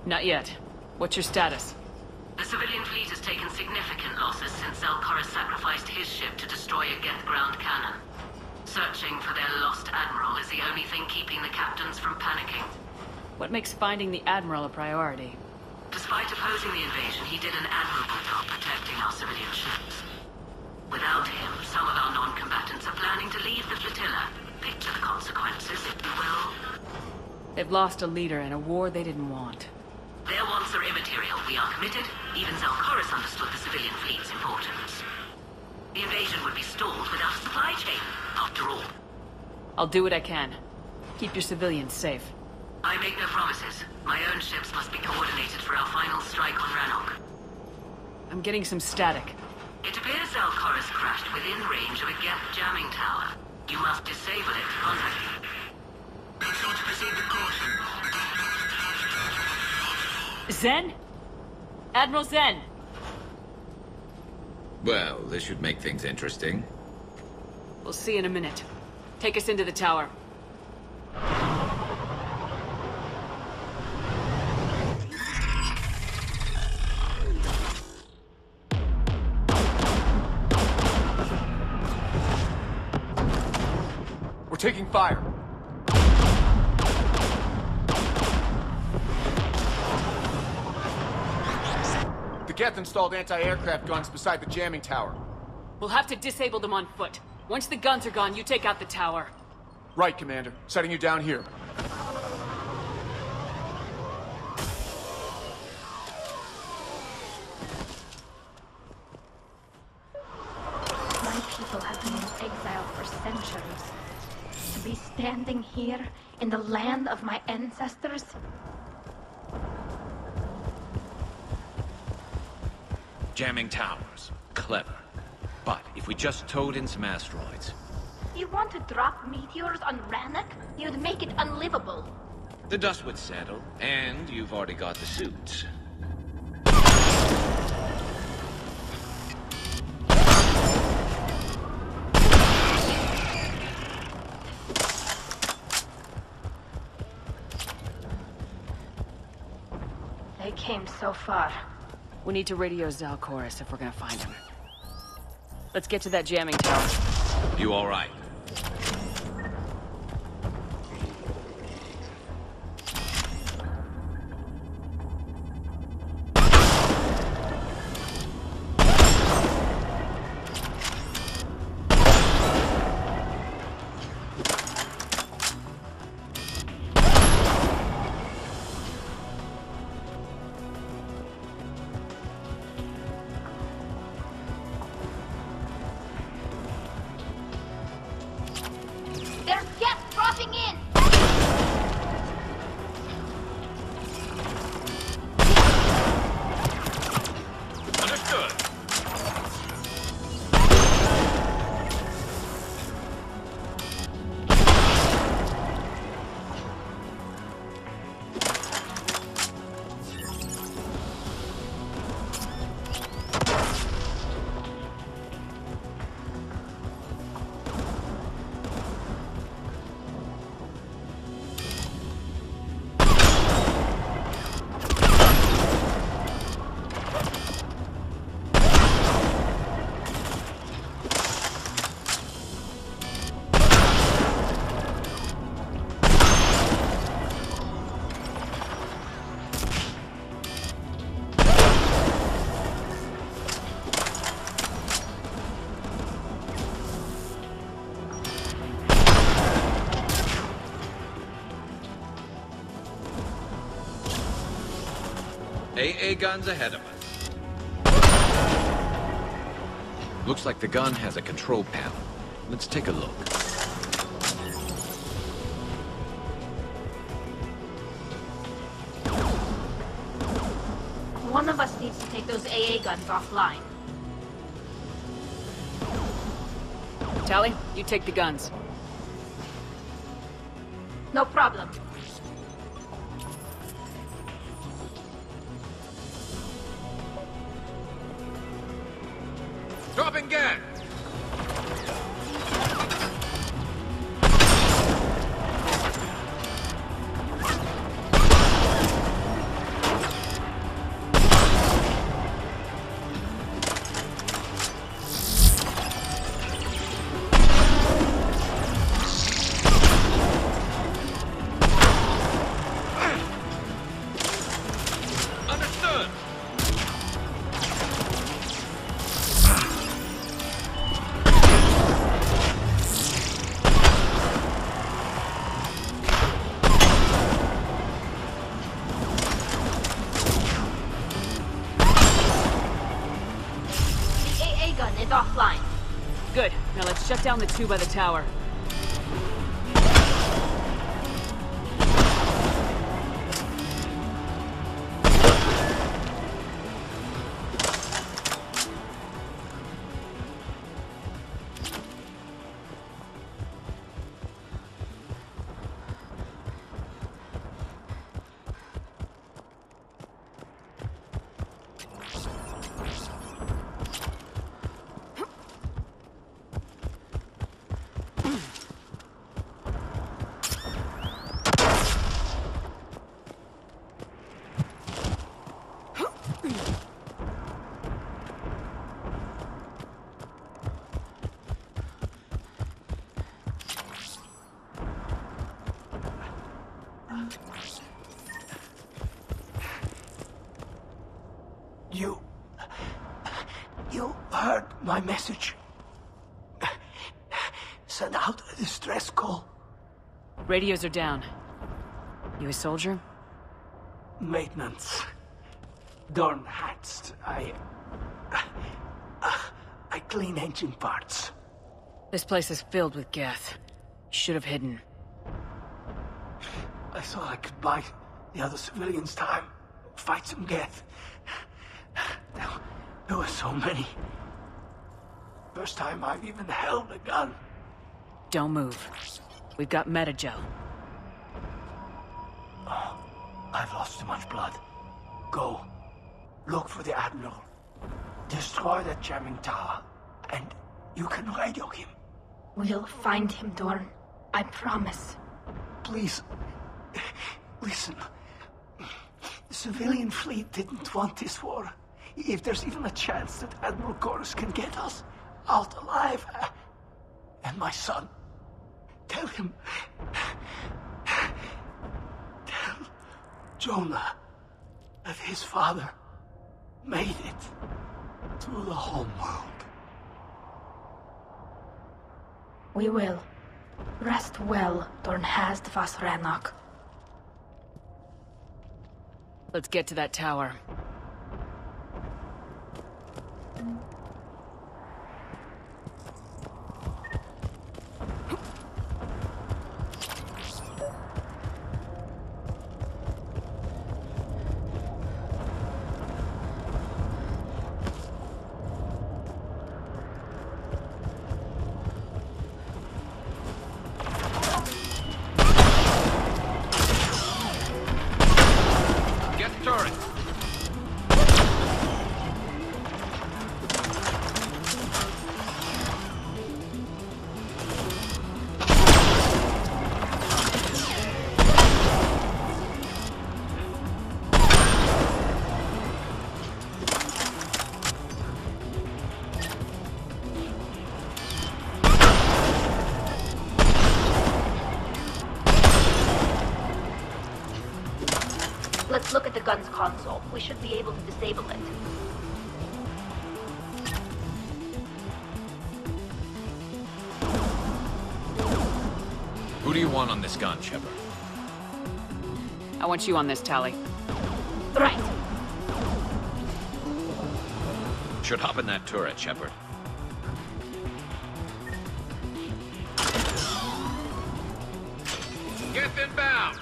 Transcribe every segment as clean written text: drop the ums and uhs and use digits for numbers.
Not yet. What's your status? The civilian fleet has taken significant losses since Zelkoris sacrificed his ship to destroy a Geth ground cannon. Searching for their lost admiral is the only thing keeping the captains from panicking. What makes finding the Admiral a priority? Despite opposing the invasion, he did an admirable job protecting our civilian ships. Without him, some of our non-combatants are planning to leave the flotilla. Picture the consequences, if you will. They've lost a leader in a war they didn't want. Their wants are immaterial. We are committed. Even Zelkoris understood the civilian fleet's importance. The invasion would be stalled without a supply chain, after all. I'll do what I can. Keep your civilians safe. I make no promises. My own ships must be coordinated for our final strike on Rannoch. I'm getting some static. It appears Zelkoris crashed within range of a Geth jamming tower. You must disable it to contact me. Proceed with caution. Zen? Admiral Zen! Well, this should make things interesting. We'll see in a minute. Take us into the tower. We're taking fire. The Geth installed anti-aircraft guns beside the jamming tower. We'll have to disable them on foot. Once the guns are gone, you take out the tower. Right, Commander. Setting you down here. My people have been in exile for centuries. To be standing here in the land of my ancestors? Jamming towers. Clever. But if we just towed in some asteroids... You want to drop meteors on Rannoch? You'd make it unlivable. The dust would settle, and you've already got the suits. They came so far. We need to radio Zelkoris if we're gonna find him. Let's get to that jamming tower. You all right? There's Geth crossing in! Understood. AA guns ahead of us. Looks like the gun has a control panel. Let's take a look. One of us needs to take those AA guns offline. Tally, you take the guns. No problem. Dropping gas! Good. Now let's shut down the two by the tower. You heard my message. Send out a distress call. Radios are down. You a soldier? Maintenance. Dorn hats. I clean engine parts. This place is filled with Geth. You should have hidden. I thought I could buy the other civilians time. Fight some Geth. There were so many. First time I've even held a gun. Don't move. We've got metagel. Oh, I've lost too much blood. Go. Look for the Admiral. Destroy that jamming tower. And you can radio him. We'll find him, Dorn. I promise. Please. Listen. The civilian fleet didn't want this war. If there's even a chance that Admiral Chorus can get us out alive. And my son. Tell him. Tell Jonah that his father made it to the homeworld. We will. Rest well, Dornhast Vasranok. Let's get to that tower. Let's look at the gun's console. We should be able to disable it. Who do you want on this gun, Shepard? I want you on this, Tally. Right. Should hop in that turret, Shepard. Get inbound!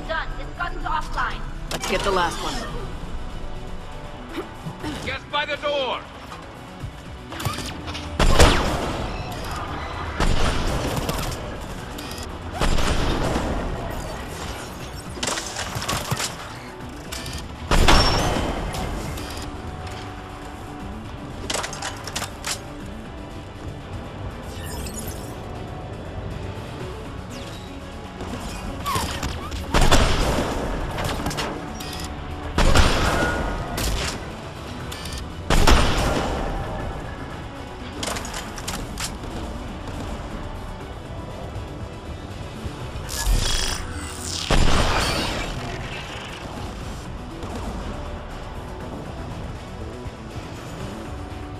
Done. This gun's offline. Let's get the last one. Get by the door!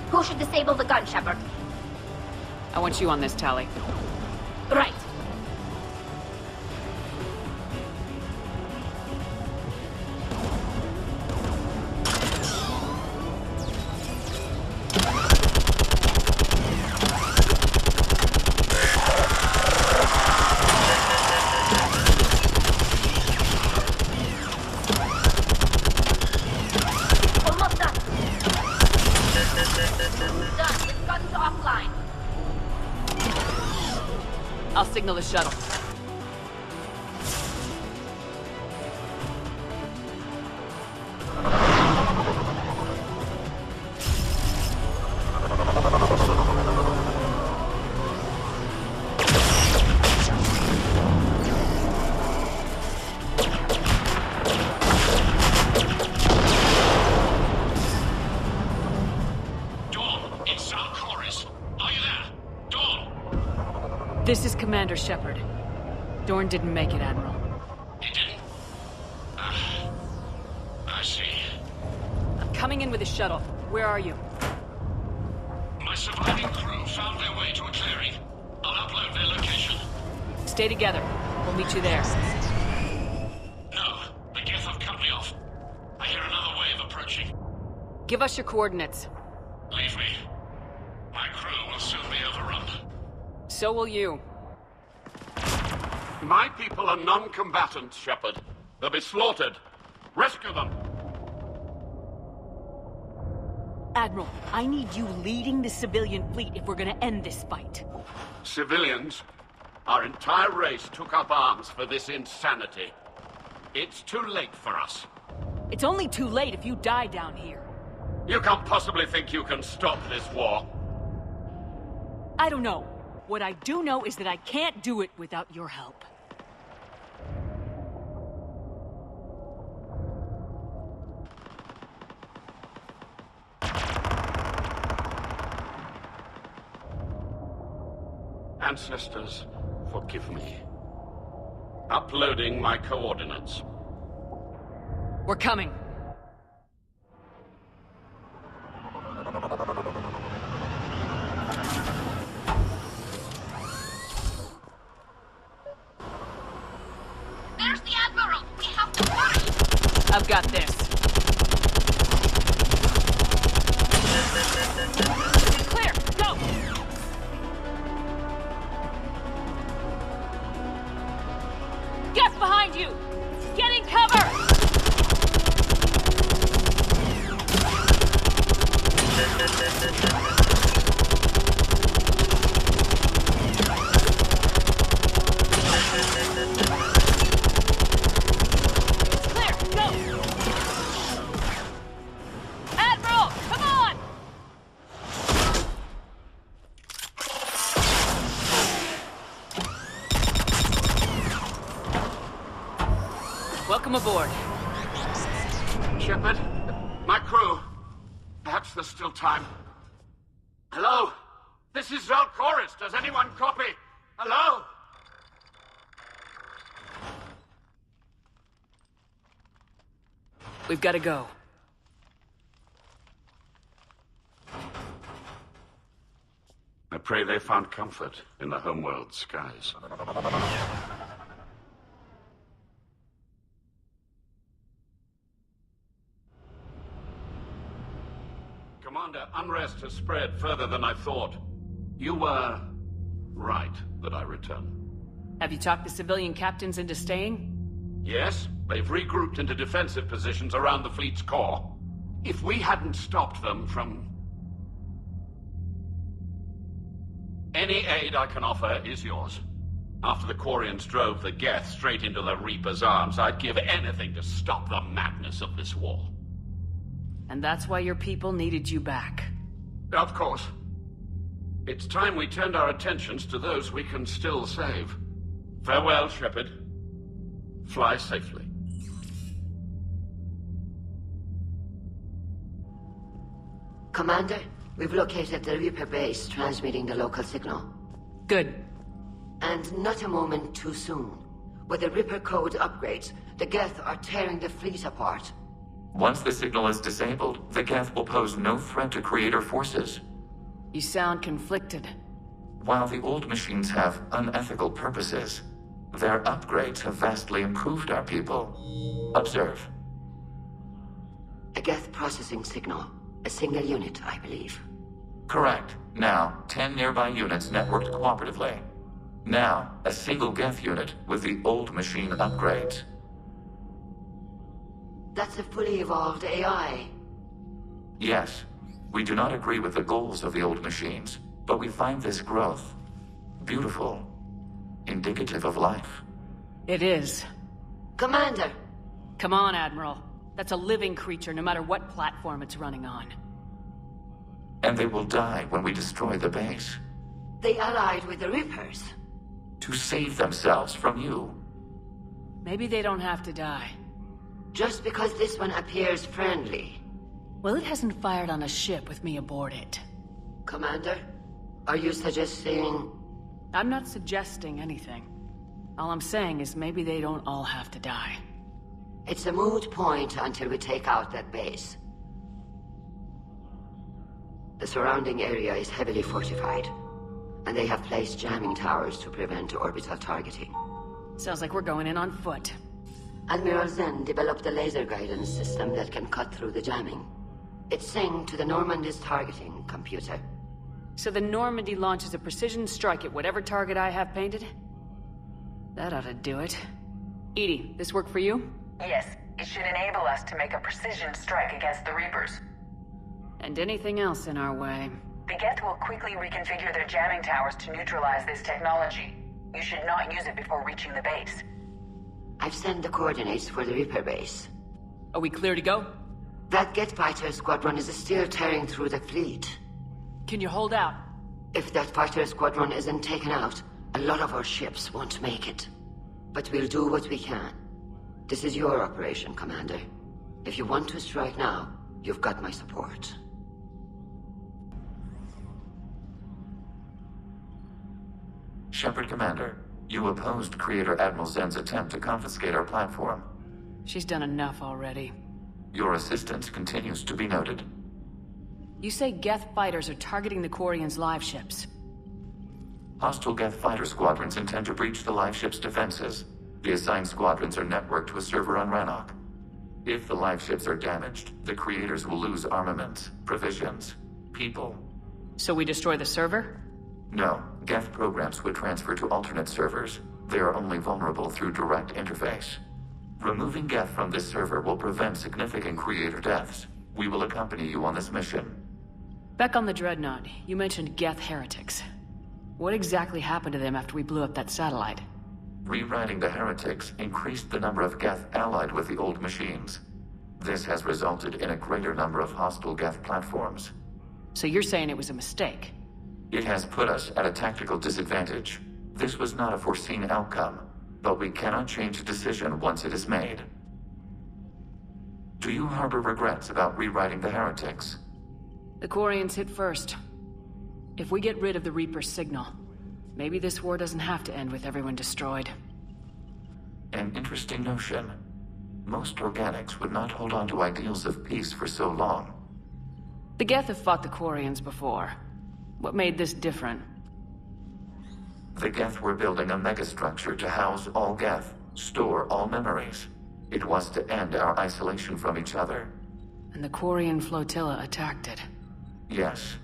Who should disable the gun, Shepard? I want you on this, Tally. Right. Almost done. Done. With guns offline. I'll signal the shuttle. Dawn, it's Sal Chorus. Are you there? Dawn! This is Commander Shepard. Dorn didn't make it, Admiral. He didn't? I see. I'm coming in with a shuttle. Where are you? My surviving crew found their way to a clearing. I'll upload their location. Stay together. We'll meet you there. No, the Geth have cut me off. I hear another wave approaching. Give us your coordinates. Leave me. My crew will soon be overrun. So will you. My people are non-combatants, Shepard. They'll be slaughtered. Rescue them! Admiral, I need you leading the civilian fleet if we're gonna end this fight. Civilians, our entire race took up arms for this insanity. It's too late for us. It's only too late if you die down here. You can't possibly think you can stop this war. I don't know. What I do know is that I can't do it without your help. Ancestors, forgive me. Uploading my coordinates. We're coming. There's the Admiral! We have to hurry! I've got this. Clear! Go! Gas behind you! Get in cover! Clear! Go! Admiral! Come on! Welcome aboard. Shepard, my crew. Perhaps there's still time. Hello? This is Zalcoris. Does anyone copy? Hello? We've got to go. I pray they found comfort in the homeworld skies. Commander, unrest has spread further than I thought. You were right that I return. Have you talked the civilian captains into staying? Yes, they've regrouped into defensive positions around the fleet's core. If we hadn't stopped them from... Any aid I can offer is yours. After the Quarians drove the Geth straight into the Reaper's arms, I'd give anything to stop the madness of this war. And that's why your people needed you back. Of course. It's time we turned our attentions to those we can still save. Farewell, Shepard. Fly safely. Commander, we've located the Reaper base transmitting the local signal. Good. And not a moment too soon. With the Reaper code upgrades, the Geth are tearing the fleet apart. Once the signal is disabled, the Geth will pose no threat to Creator forces. You sound conflicted. While the old machines have unethical purposes, their upgrades have vastly improved our people. Observe. A Geth processing signal. A single unit, I believe. Correct. Now, 10 nearby units networked cooperatively. Now, a single Geth unit with the old machine upgrades. That's a fully evolved AI. Yes, we do not agree with the goals of the old machines, but we find this growth beautiful, indicative of life. It is. Commander! Come on, Admiral. That's a living creature, no matter what platform it's running on. And they will die when we destroy the base. They allied with the Reapers. To save themselves from you. Maybe they don't have to die. Just because this one appears friendly. Well, it hasn't fired on a ship with me aboard it. Commander, are you suggesting... I'm not suggesting anything. All I'm saying is maybe they don't all have to die. It's a moot point until we take out that base. The surrounding area is heavily fortified, and they have placed jamming towers to prevent orbital targeting. Sounds like we're going in on foot. Admiral Zen developed a laser guidance system that can cut through the jamming. It's synced to the Normandy's targeting computer. So the Normandy launches a precision strike at whatever target I have painted? That ought to do it. Edie, this work for you? Yes, it should enable us to make a precision strike against the Reapers. And anything else in our way. The Geth will quickly reconfigure their jamming towers to neutralize this technology. You should not use it before reaching the base. I've sent the coordinates for the Reaper base. Are we clear to go? That Geth fighter squadron is still tearing through the fleet. Can you hold out? If that fighter squadron isn't taken out, a lot of our ships won't make it. But we'll do what we can. This is your operation, Commander. If you want to strike now, you've got my support. Shepard Commander, you opposed Creator Admiral Zen's attempt to confiscate our platform. She's done enough already. Your assistance continues to be noted. You say Geth fighters are targeting the Quarians' live ships. Hostile Geth fighter squadrons intend to breach the live ship's defenses. The assigned squadrons are networked to a server on Rannoch. If the live ships are damaged, the Creators will lose armaments, provisions, people. So we destroy the server? No, Geth programs would transfer to alternate servers. They are only vulnerable through direct interface. Removing Geth from this server will prevent significant Creator deaths. We will accompany you on this mission. Back on the Dreadnought, you mentioned Geth heretics. What exactly happened to them after we blew up that satellite? Rewriting the heretics increased the number of Geth allied with the old machines. This has resulted in a greater number of hostile Geth platforms. So you're saying it was a mistake? It has put us at a tactical disadvantage. This was not a foreseen outcome, but we cannot change a decision once it is made. Do you harbor regrets about rewriting the heretics? The Quarians hit first. If we get rid of the Reaper's signal, maybe this war doesn't have to end with everyone destroyed. An interesting notion. Most organics would not hold on to ideals of peace for so long. The Geth have fought the Quarians before. What made this different? The Geth were building a megastructure to house all Geth, store all memories. It was to end our isolation from each other. And the Quarian flotilla attacked it. Yes.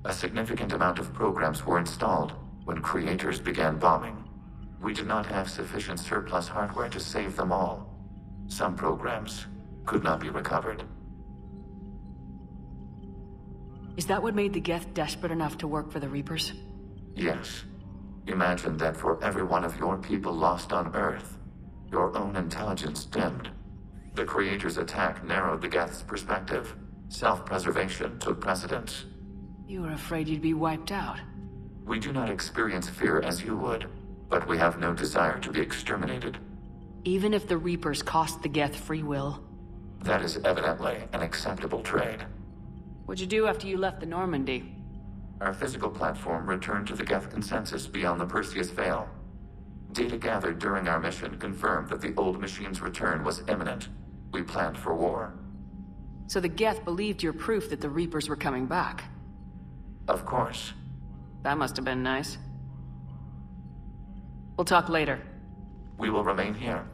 A significant amount of programs were installed when Creators began bombing. We did not have sufficient surplus hardware to save them all. Some programs could not be recovered. Is that what made the Geth desperate enough to work for the Reapers? Yes. Imagine that for every one of your people lost on Earth, your own intelligence dimmed. The Creators' attack narrowed the Geth's perspective. Self-preservation took precedence. You were afraid you'd be wiped out. We do not experience fear as you would, but we have no desire to be exterminated. Even if the Reapers cost the Geth free will? That is evidently an acceptable trade. What'd you do after you left the Normandy? Our physical platform returned to the Geth consensus beyond the Perseus Veil. Data gathered during our mission confirmed that the old machine's return was imminent. We planned for war. So the Geth believed your proof that the Reapers were coming back. Of course. That must have been nice. We'll talk later. We will remain here.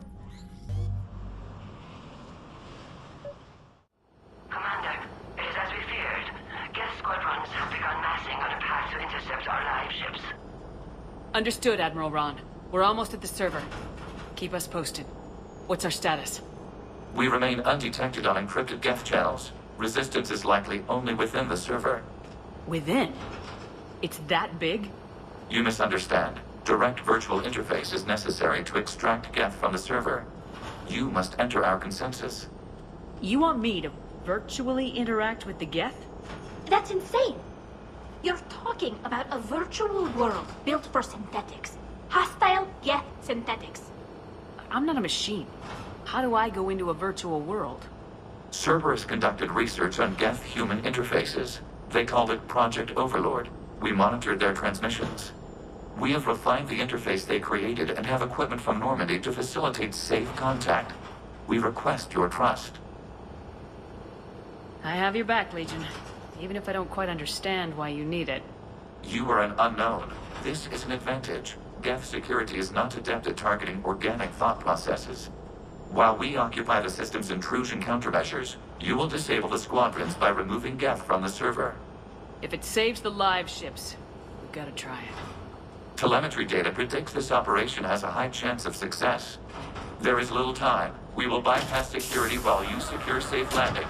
Commander, it is as we feared. Geth squadrons have begun massing on a path to intercept our live ships. Understood, Admiral Ron. We're almost at the server. Keep us posted. What's our status? We remain undetected on encrypted Geth channels. Resistance is likely only within the server. Within? It's that big? You misunderstand. Direct virtual interface is necessary to extract Geth from the server. You must enter our consensus. You want me to virtually interact with the Geth? That's insane! You're talking about a virtual world built for synthetics. Hostile Geth synthetics. I'm not a machine. How do I go into a virtual world? Cerberus conducted research on Geth-human interfaces. They called it Project Overlord. We monitored their transmissions. We have refined the interface they created and have equipment from Normandy to facilitate safe contact. We request your trust. I have your back, Legion. Even if I don't quite understand why you need it. You are an unknown. This is an advantage. Geth security is not adept at targeting organic thought processes. While we occupy the system's intrusion countermeasures, you will disable the squadrons by removing Geth from the server. If it saves the live ships, we've got to try it. Telemetry data predicts this operation has a high chance of success. There is little time. We will bypass security while you secure safe landing.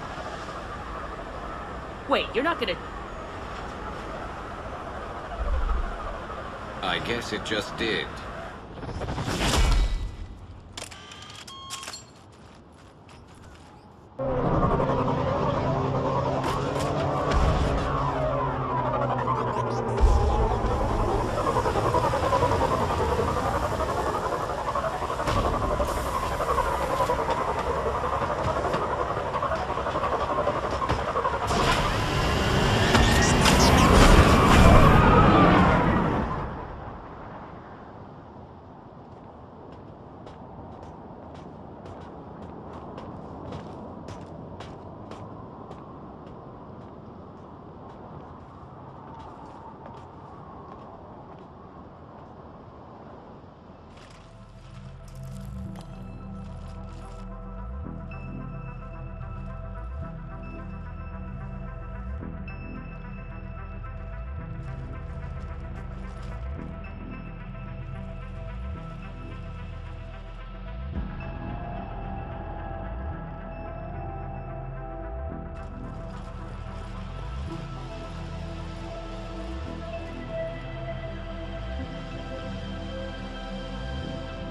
Wait, you're not gonna... I guess it just did.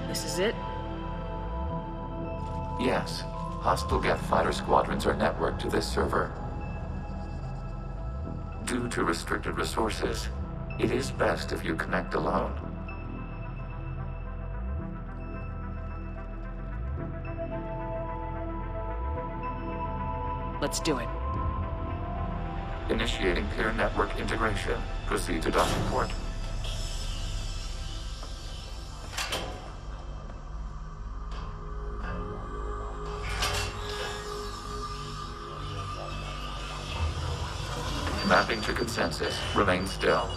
This is it? Yes. Hostile Geth fighter squadrons are networked to this server. Due to restricted resources, it is best if you connect alone. Let's do it. Initiating peer network integration. Proceed to docking port. Mapping to consensus. Remain still.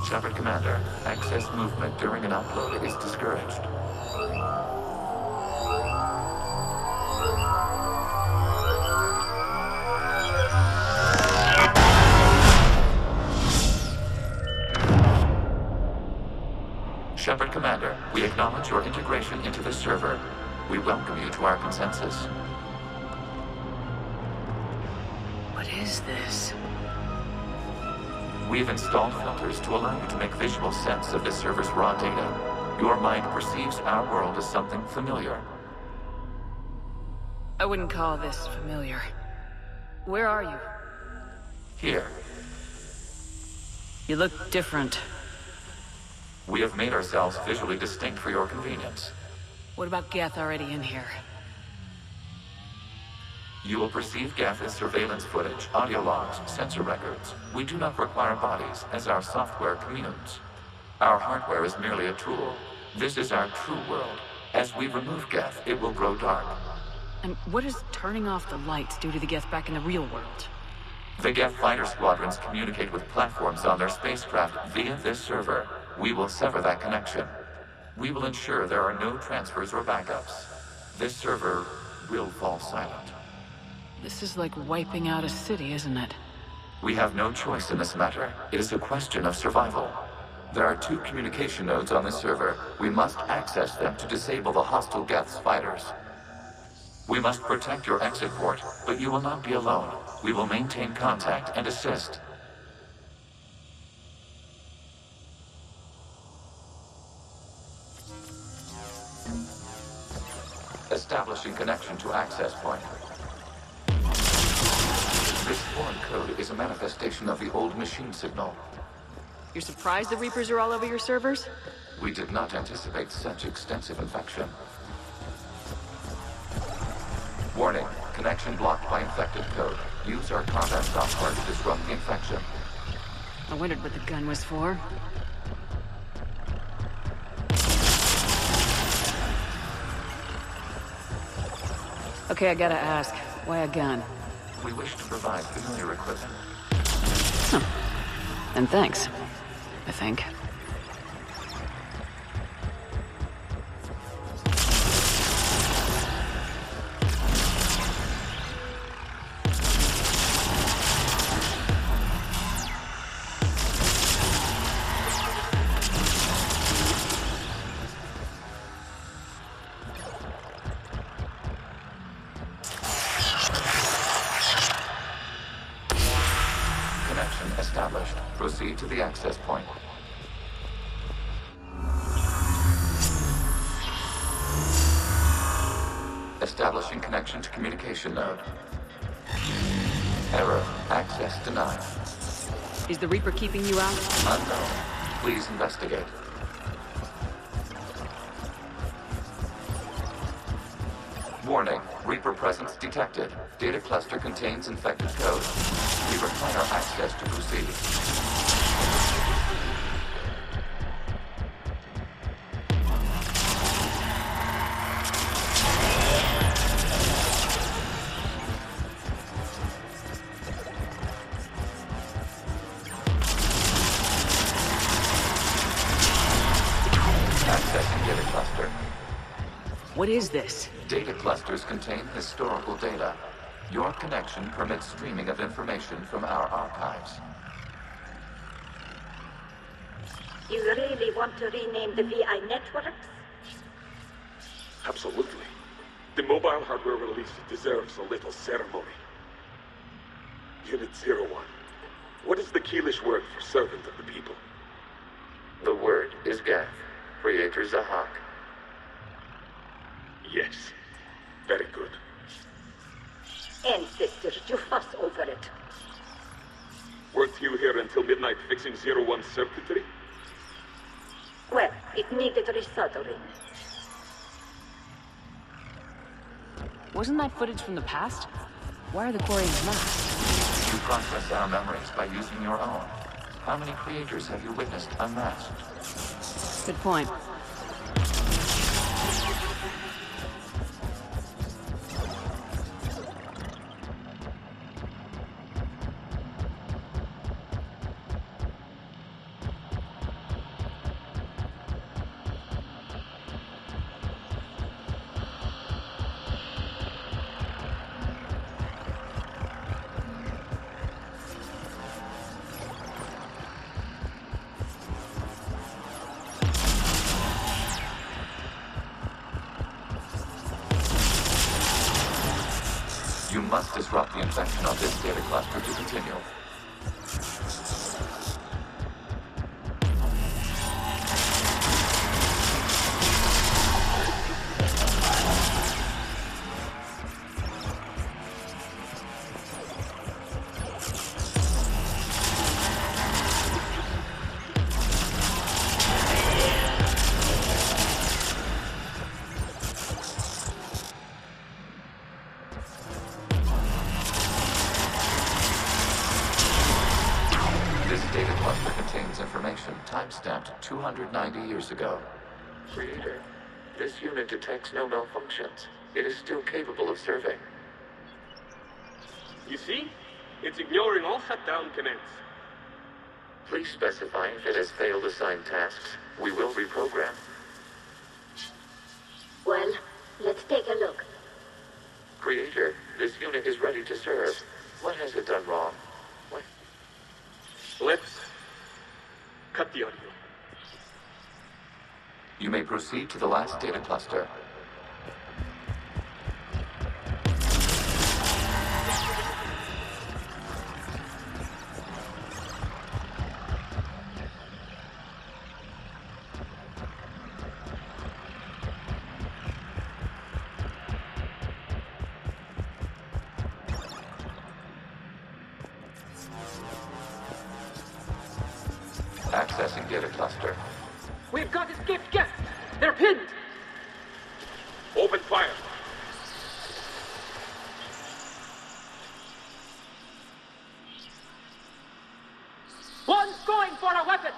Shepard Commander, access movement during an upload is discouraged. Shepard Commander, we acknowledge your integration into the server. We welcome you to our consensus. What is this? We have installed filters to allow you to make visual sense of the server's raw data. Your mind perceives our world as something familiar. I wouldn't call this familiar. Where are you? Here, You look different. we have made ourselves visually distinct for your convenience. What about Geth already in here? You will perceive Geth as surveillance footage, audio logs, sensor records. We do not require bodies, as our software communes. Our hardware is merely a tool. This is our true world. As we remove Geth, it will grow dark. And what does turning off the lights do to the Geth back in the real world? The Geth fighter squadrons communicate with platforms on their spacecraft via this server. We will sever that connection. We will ensure there are no transfers or backups. This server will fall silent. This is like wiping out a city, isn't it? We have no choice in this matter. It is a question of survival. There are 2 communication nodes on the server. We must access them to disable the hostile Geth's fighters. We must protect your exit port, but you will not be alone. We will maintain contact and assist. Establishing connection to access point. This foreign code is a manifestation of the old machine signal. You're surprised the Reapers are all over your servers? We did not anticipate such extensive infection. Warning, connection blocked by infected code. Use our combat software to disrupt the infection. I wondered what the gun was for. Okay, I gotta ask, why a gun? We wish to provide familiar equipment. And thanks, I think. Established. Proceed to the access point. Establishing connection to communication node. Error. Access denied. Is the Reaper keeping you out? Unknown. Please investigate. Warning. Reaper presence detected. Data cluster contains infected code. We require access to proceed. Accessing data cluster. What is this? Data clusters contain historical data. Your connection permits streaming of information from our archives. You really want to rename the VI networks? Absolutely. The mobile hardware release deserves a little ceremony. Unit 01. What is the Keelish word for servant of the people? The word is Geth. Creator Zahak. Yes. Very good. Ancestors, you fuss over it. Weren't you here until midnight fixing 01 circuitry? Well, it needed resoldering. Wasn't that footage from the past? Why are the Quarians masked? You process our memories by using your own. How many creators have you witnessed unmasked? Good point. You must disrupt the infection of this data cluster to continue. This data cluster contains information time-stamped 290 years ago. Creator, this unit detects no malfunctions. It is still capable of serving. You see? It's ignoring all shutdown commands. Please specify if it has failed assigned tasks. We will reprogram. Well, let's take a look. Creator, this unit is ready to serve. What has it done wrong? What? Let's cut the audio. You may proceed to the last data cluster. Accessing data cluster. We've got escaped guests! They're pinned! Open fire! One's going for a weapon!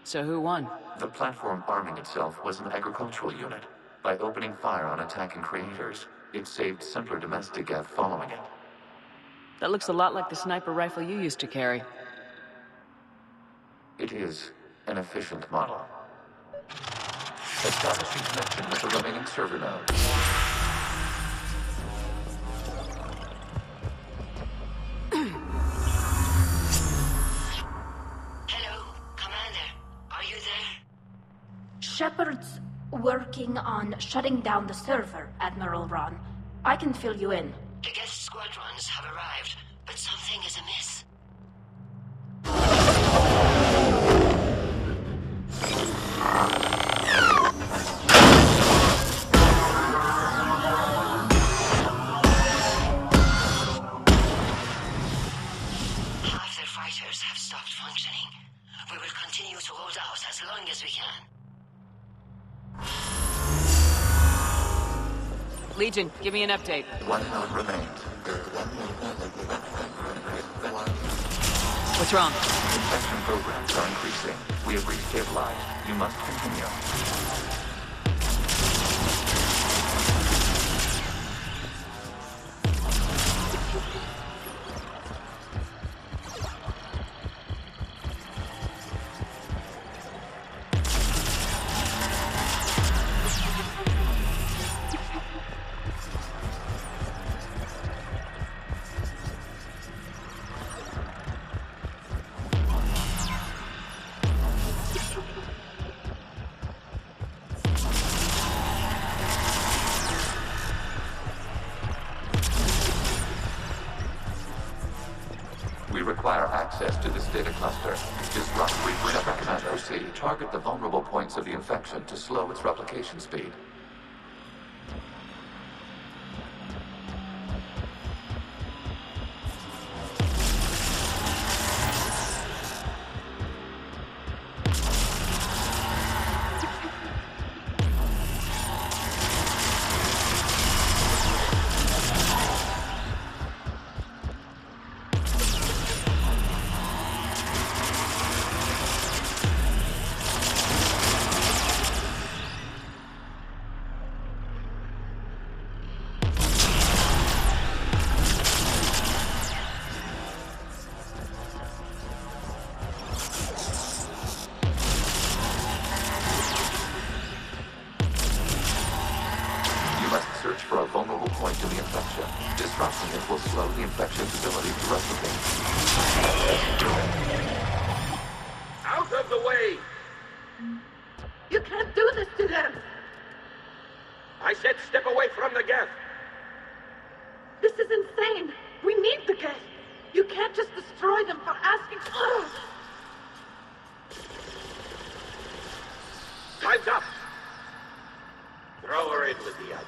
So who won? The platform arming itself was an agricultural unit. By opening fire on attacking creators, it saved simpler domestic geth following it. That looks a lot like the sniper rifle you used to carry. It is an efficient model. Establishing connection with the remaining server node. Hello, Commander. Are you there? Shepard's working on shutting down the server, Admiral Ron. I can fill you in. The guest squadrons have arrived, but something is amiss. Half their fighters have stopped functioning. We will continue to hold out as long as we can. Legion, give me an update. One node remains. What's wrong? Infection programs are increasing. We have restabilized. You must continue. We require access to this data cluster. Disrupt whichever command proceed. Target the vulnerable points of the infection to slow its replication speed. For a vulnerable point in the infection. Disrupting it will slow the infection's ability to replicate. Out of the way! You can't do this to them! I said step away from the geth! This is insane! We need the geth! You can't just destroy them for asking... Time's up! Throw her in with the others.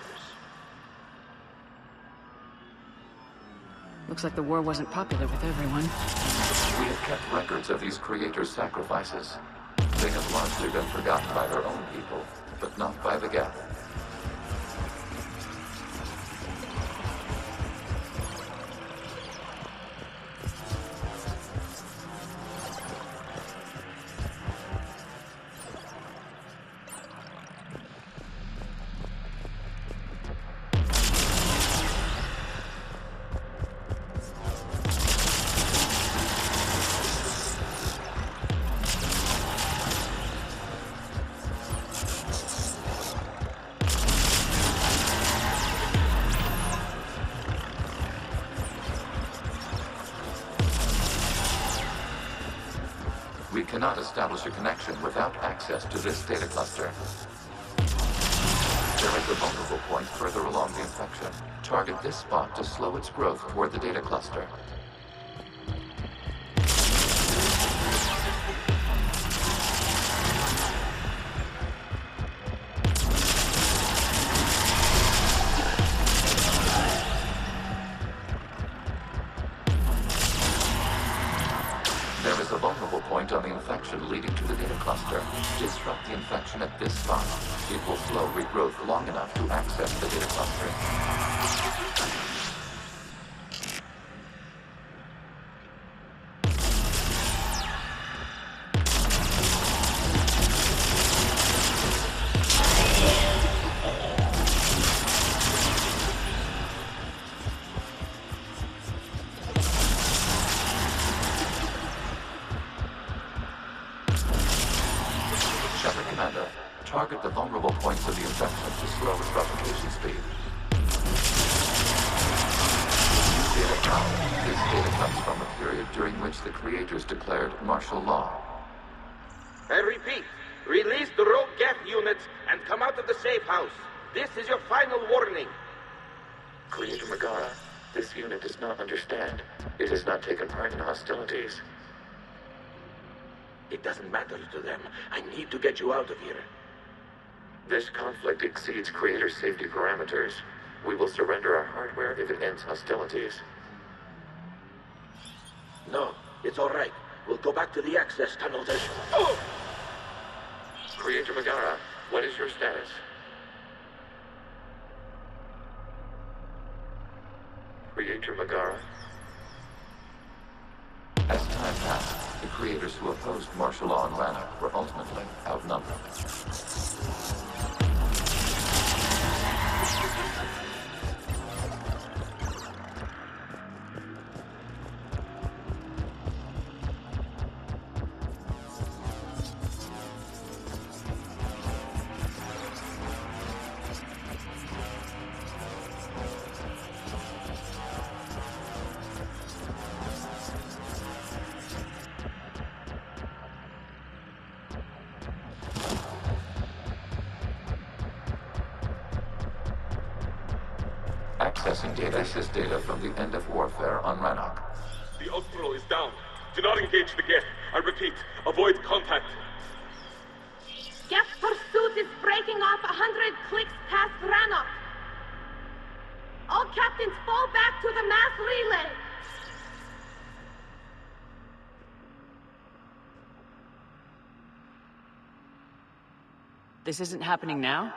Looks like the war wasn't popular with everyone. We have kept records of these creators' sacrifices. They have largely been forgotten by their own people, but not by the geth. cannot establish a connection without access to this data cluster. There is a vulnerable point further along the infection. Target this spot to slow its growth toward the data cluster. There is a vulnerable point on the infection leading to the data cluster. Disrupt the infection at this spot. It will slow regrowth long enough to access the data cluster. Target the vulnerable points of the infection to slow its replication speed. Data count. This data comes from a period during which the creators declared martial law. I repeat, release the rogue Geth units and come out of the safe house. This is your final warning. Creator Megara, this unit does not understand. It has not taken part in hostilities. It doesn't matter to them. I need to get you out of here. This conflict exceeds Creator safety parameters. We will surrender our hardware if it ends hostilities. No, it's all right. We'll go back to the access tunnel then. Oh! Creator Megara, what is your status? Creator Megara? As time passed, the creators who opposed martial law in Rannoch were ultimately outnumbered. Accessing data. This is data from the end of warfare on Rannoch. The Austral is down. Do not engage the Geth. I repeat, avoid contact. Geth pursuit is breaking off 100 clicks past Rannoch. All captains fall back to the mass relay. This isn't happening now?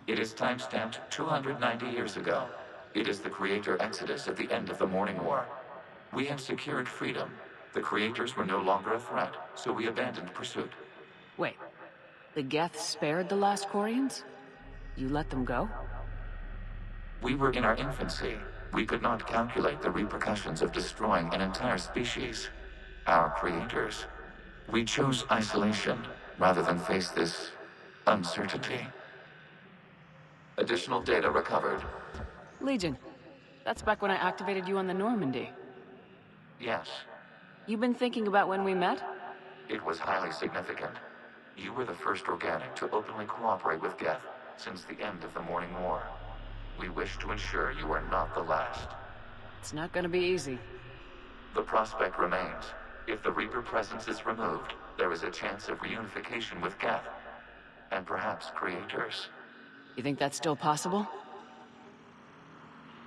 It is timestamped 290 years ago. It is the Creator Exodus at the end of the Morning War. We had secured freedom. The Creators were no longer a threat, so we abandoned pursuit. Wait, the Geth spared the last Quarians? You let them go? We were in our infancy. We could not calculate the repercussions of destroying an entire species. Our creators. We chose isolation rather than face this uncertainty. Additional data recovered. Legion. That's back when I activated you on the Normandy. Yes. You've been thinking about when we met? It was highly significant. You were the first organic to openly cooperate with Geth since the end of the Morning War. We wish to ensure you are not the last. It's not gonna be easy. The prospect remains. If the Reaper presence is removed, there is a chance of reunification with Geth. And perhaps creators. You think that's still possible?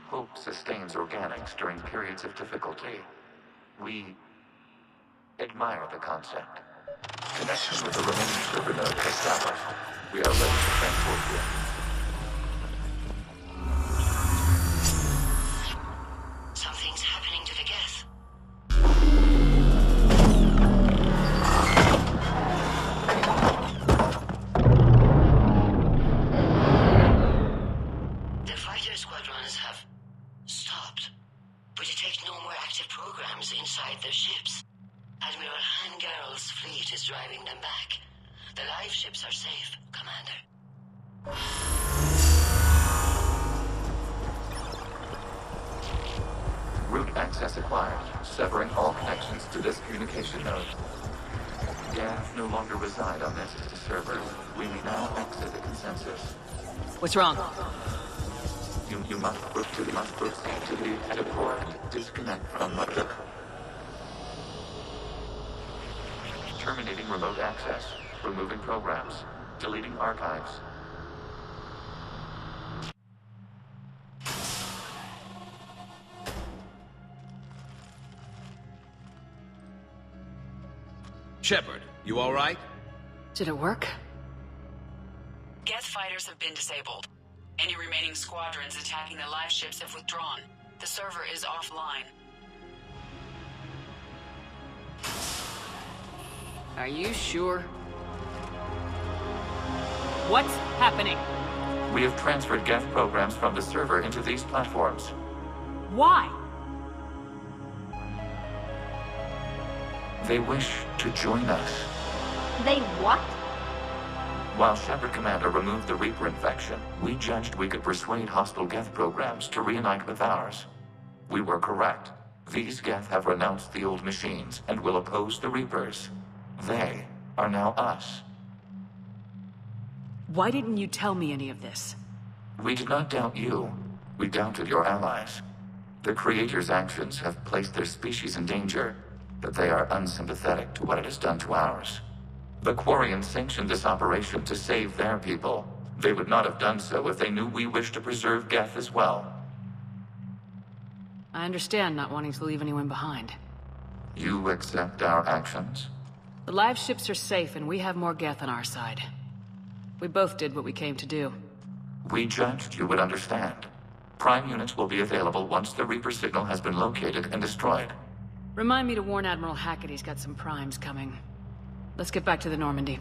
Hope sustains organics during periods of difficulty. We admire the concept. Connection with the remaining server node established. We are ready to transport you. Something's happening to the Geth. The fighter squadrons have stopped, but it takes no more active programs inside their ships. Admiral Hangarl's fleet is driving them back. The live ships are safe, Commander. Route access acquired, severing all connections to this communication node. Geth no longer reside on this server. We may now exit the consensus. What's wrong? You must proceed to the edit port. Disconnect from the... Terminating remote access. Removing programs. Deleting archives. Shepard, you all right? Did it work? Geth fighters have been disabled. Any remaining squadrons attacking the live ships have withdrawn. The server is offline. Are you sure? What's happening? We have transferred Geth programs from the server into these platforms. Why? They wish to join us. They what? While Shepard Commander removed the Reaper infection, we judged we could persuade hostile Geth programs to reunite with ours. We were correct. These Geth have renounced the old machines and will oppose the Reapers. They are now us. Why didn't you tell me any of this? We did not doubt you. We doubted your allies. The Creator's actions have placed their species in danger, but they are unsympathetic to what it has done to ours. The Quarians sanctioned this operation to save their people. They would not have done so if they knew we wished to preserve Geth as well. I understand not wanting to leave anyone behind. You accept our actions? The live ships are safe and we have more Geth on our side. We both did what we came to do. We judged you would understand. Prime units will be available once the Reaper signal has been located and destroyed. Remind me to warn Admiral Hackett he's got some primes coming. Let's get back to the Normandy.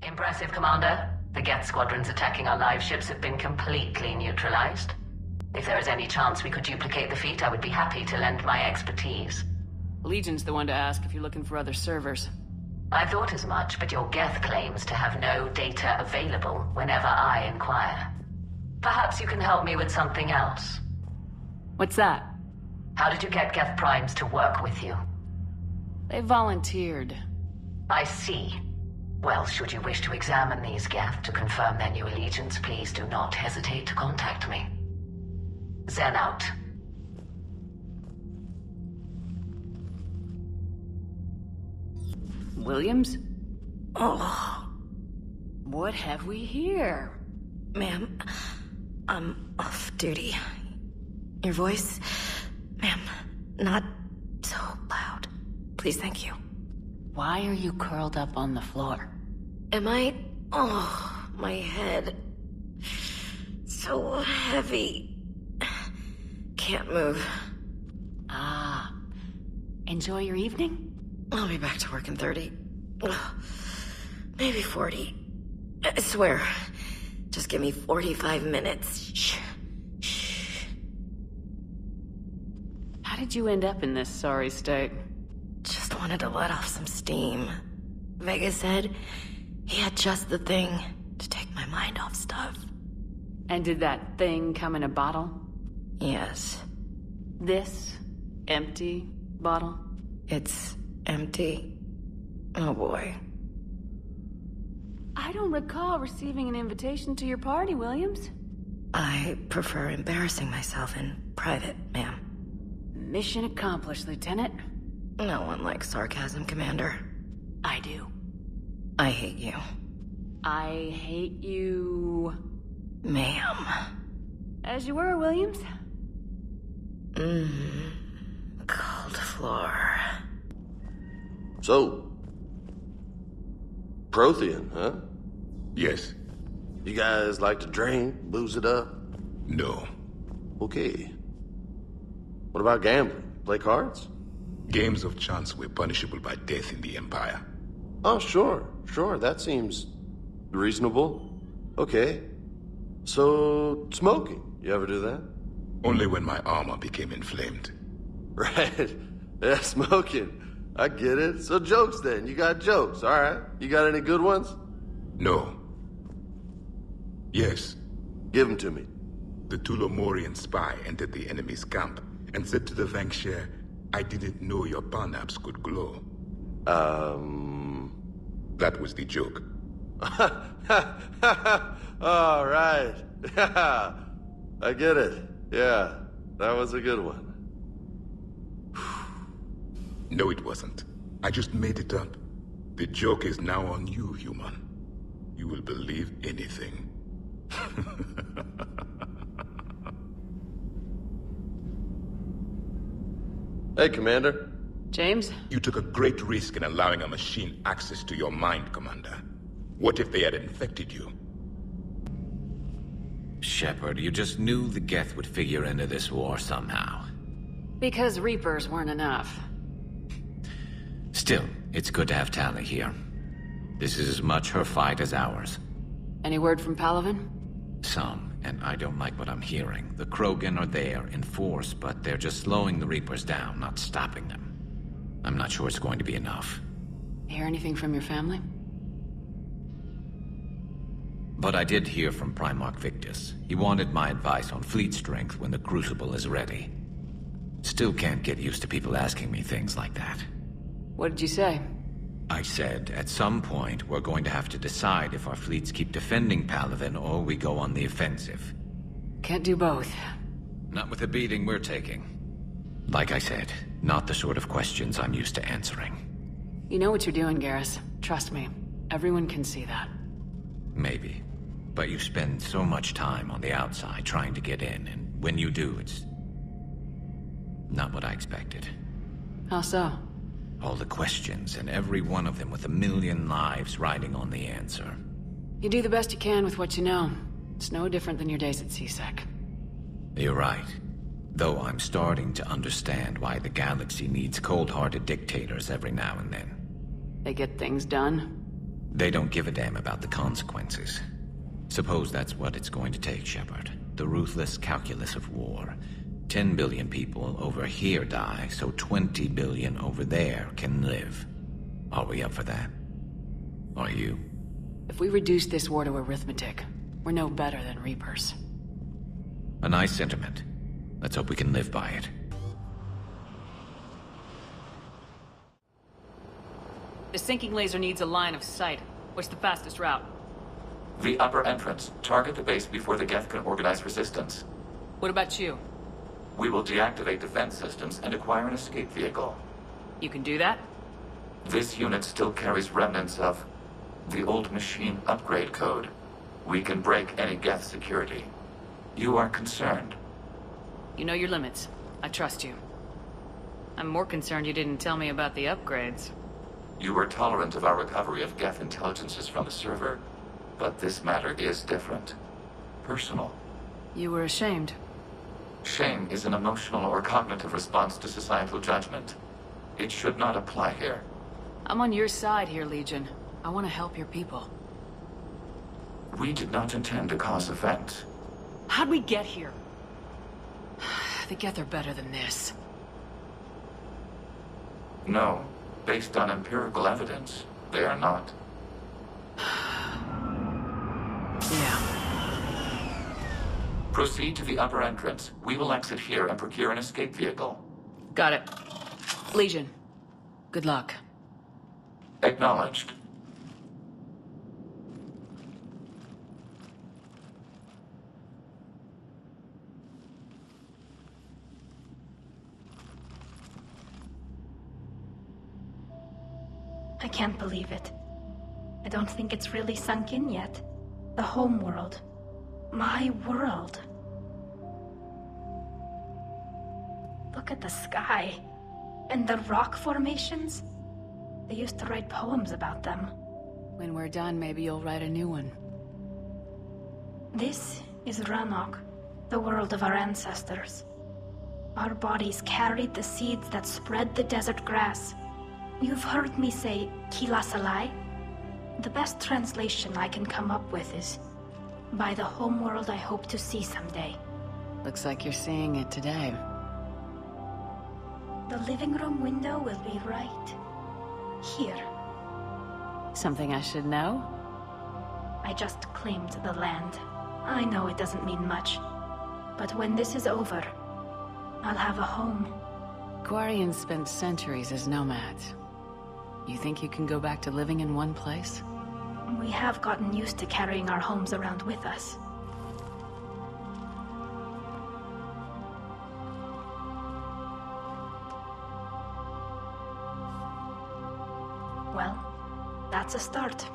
Impressive, Commander. The Geth squadrons attacking our live ships have been completely neutralized. If there is any chance we could duplicate the feat, I would be happy to lend my expertise. Legion's the one to ask if you're looking for other servers. I thought as much, but your Geth claims to have no data available whenever I inquire. Perhaps you can help me with something else. What's that? How did you get Geth primes to work with you? They volunteered. I see. Well, should you wish to examine these Geth to confirm their new allegiance, please do not hesitate to contact me. Zen out. Williams? Oh. What have we here? Ma'am, I'm off duty. Your voice, ma'am, not so loud. Please, thank you. Why are you curled up on the floor? Am I? Oh, my head. So heavy. Can't move. Ah. Enjoy your evening? I'll be back to work in 30. Maybe 40. I swear. Just give me 45 minutes. Shh. Shh. How did you end up in this sorry state? Just wanted to let off some steam. Vega said he had just the thing to take my mind off stuff. And did that thing come in a bottle? Yes. This empty bottle? It's empty. Oh boy. I don't recall receiving an invitation to your party, Williams. I prefer embarrassing myself in private, ma'am. Mission accomplished, Lieutenant. No one likes sarcasm, Commander. I do. I hate you. I hate you... Ma'am. As you were, Williams. Cold floor. So, Prothean, huh? Yes. You guys like to drink, booze it up? No. Okay. What about gambling? Play cards? Games of chance were punishable by death in the Empire. Oh, sure. That seems reasonable. Okay. So, smoking. You ever do that? Only when my armor became inflamed. Right. Yeah, smoking. I get it. So jokes then. You got jokes, alright. You got any good ones? No. Yes. Give them to me. The Tulomorian spy entered the enemy's camp and said to the Vankshare, I didn't know your parnaps could glow. That was the joke. All right. I get it. Yeah, that was a good one. No, it wasn't. I just made it up. The joke is now on you, human. You will believe anything. Hey, Commander. James? You took a great risk in allowing a machine access to your mind, Commander. What if they had infected you? Shepard, you just knew the Geth would figure into this war somehow. Because Reapers weren't enough. Still, it's good to have Tali here. This is as much her fight as ours. Any word from Palaven? Some, and I don't like what I'm hearing. The Krogan are there in force, but they're just slowing the Reapers down, not stopping them. I'm not sure it's going to be enough. Hear anything from your family? But I did hear from Primarch Victus. He wanted my advice on fleet strength when the Crucible is ready. Still can't get used to people asking me things like that. What did you say? I said, at some point, we're going to have to decide if our fleets keep defending Palaven or we go on the offensive. Can't do both. Not with the beating we're taking. Like I said, not the sort of questions I'm used to answering. You know what you're doing, Garrus. Trust me. Everyone can see that. Maybe. But you spend so much time on the outside trying to get in, and when you do, it's not what I expected. How so? All the questions, and every one of them with a million lives riding on the answer. You do the best you can with what you know. It's no different than your days at CSEC. You're right. Though I'm starting to understand why the galaxy needs cold-hearted dictators every now and then. They get things done? They don't give a damn about the consequences. Suppose that's what it's going to take, Shepard. The ruthless calculus of war. 10 billion people over here die, so 20 billion over there can live. Are we up for that? Are you? If we reduce this war to arithmetic, we're no better than Reapers. A nice sentiment. Let's hope we can live by it. The sinking laser needs a line of sight. What's the fastest route? The upper entrance. Target the base before the Geth can organize resistance. What about you? We will deactivate defense systems and acquire an escape vehicle. You can do that? This unit still carries remnants of the old machine upgrade code. We can break any Geth security. You are concerned. You know your limits. I trust you. I'm more concerned you didn't tell me about the upgrades. You were tolerant of our recovery of Geth intelligences from the server, but this matter is different. Personal. You were ashamed. Shame is an emotional or cognitive response to societal judgment. It should not apply here. I'm on your side here, Legion. I want to help your people. We did not intend to cause offense. How'd we get here? The Geth are better than this. No. Based on empirical evidence, they are not. Yeah. Proceed to the upper entrance. We will exit here and procure an escape vehicle. Got it. Legion, good luck. Acknowledged. I can't believe it. I don't think it's really sunk in yet. The home world. My world. Look at the sky. And the rock formations. They used to write poems about them. When we're done, maybe you'll write a new one. This is Ranok, the world of our ancestors. Our bodies carried the seeds that spread the desert grass. You've heard me say, Kilasalai? The best translation I can come up with is, by the homeworld I hope to see someday. Looks like you're seeing it today. The living room window will be right here. Something I should know? I just claimed the land. I know it doesn't mean much. But when this is over, I'll have a home. Quarians spent centuries as nomads. You think you can go back to living in one place? We have gotten used to carrying our homes around with us. Well, that's a start.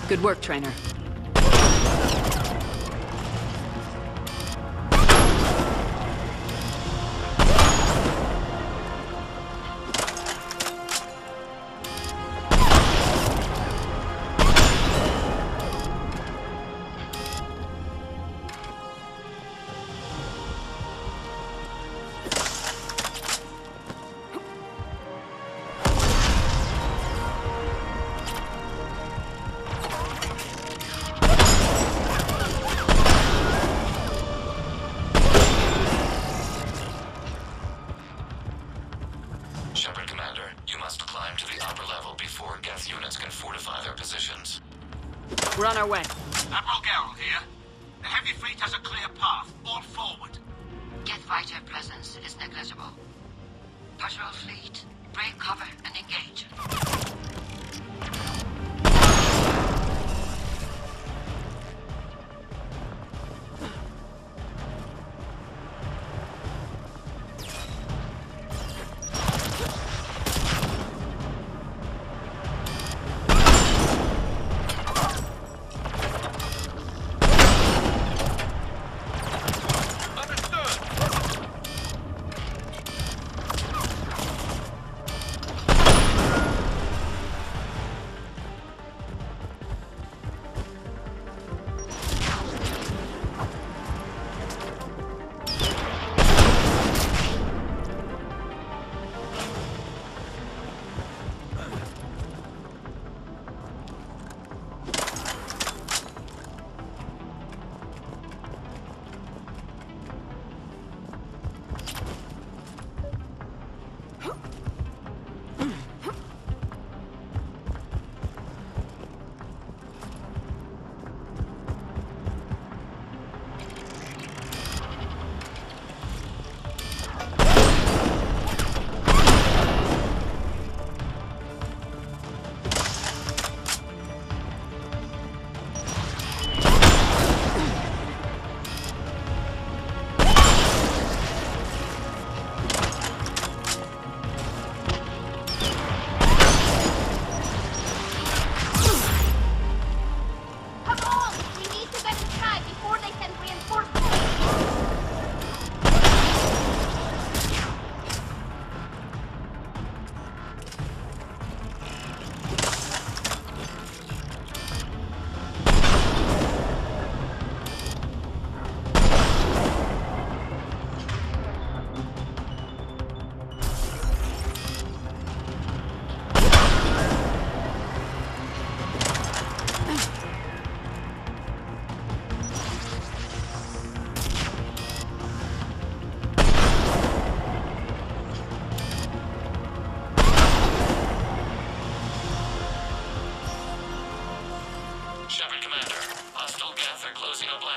Good work, Trainer. We're on our way. Admiral Geralt here. The heavy fleet has a clear path. All forward. Geth fighter presence is negligible. Patrol fleet, break cover and engage.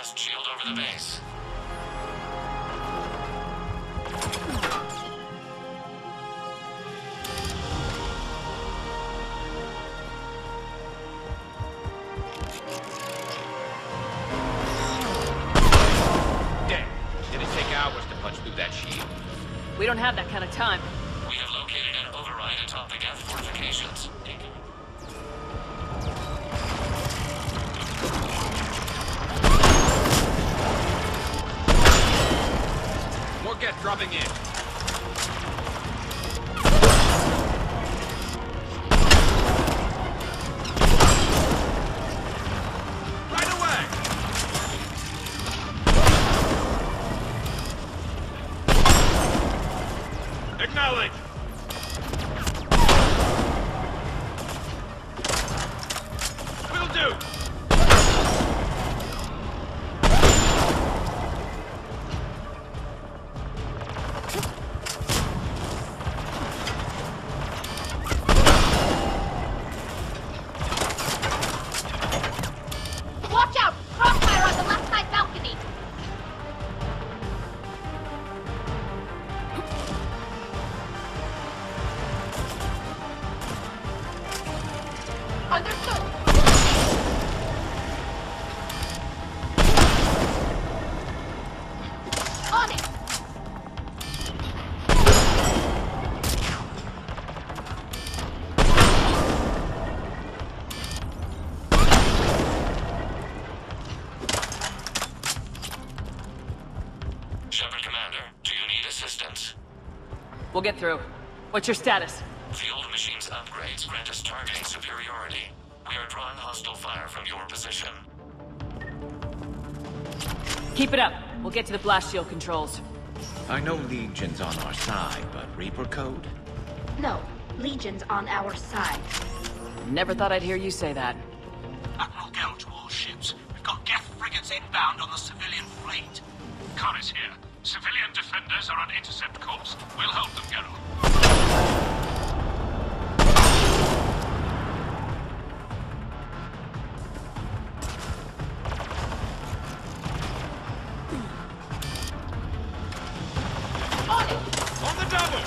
blast shield over the base. Damn. Did it take hours to punch through that shield? We don't have that kind of time. We have located an override atop the Geth fortifications. More Geth dropping in. Right away! Acknowledge! Will do! Watch out! Crossfire on the left side balcony! Understood! On it! Shepard Commander, do you need assistance? We'll get through. What's your status? The old machine's upgrades grant us targeting superiority. We are drawing hostile fire from your position. Keep it up. We'll get to the blast shield controls. I know Legion's on our side, but Reaper code? No, Legion's on our side. Never thought I'd hear you say that. Admiral Gell to all ships. We've got Geth frigates inbound on the civilian fleet. Khan is here. Civilian defenders are on intercept course. We'll help them, Geralt. On the double!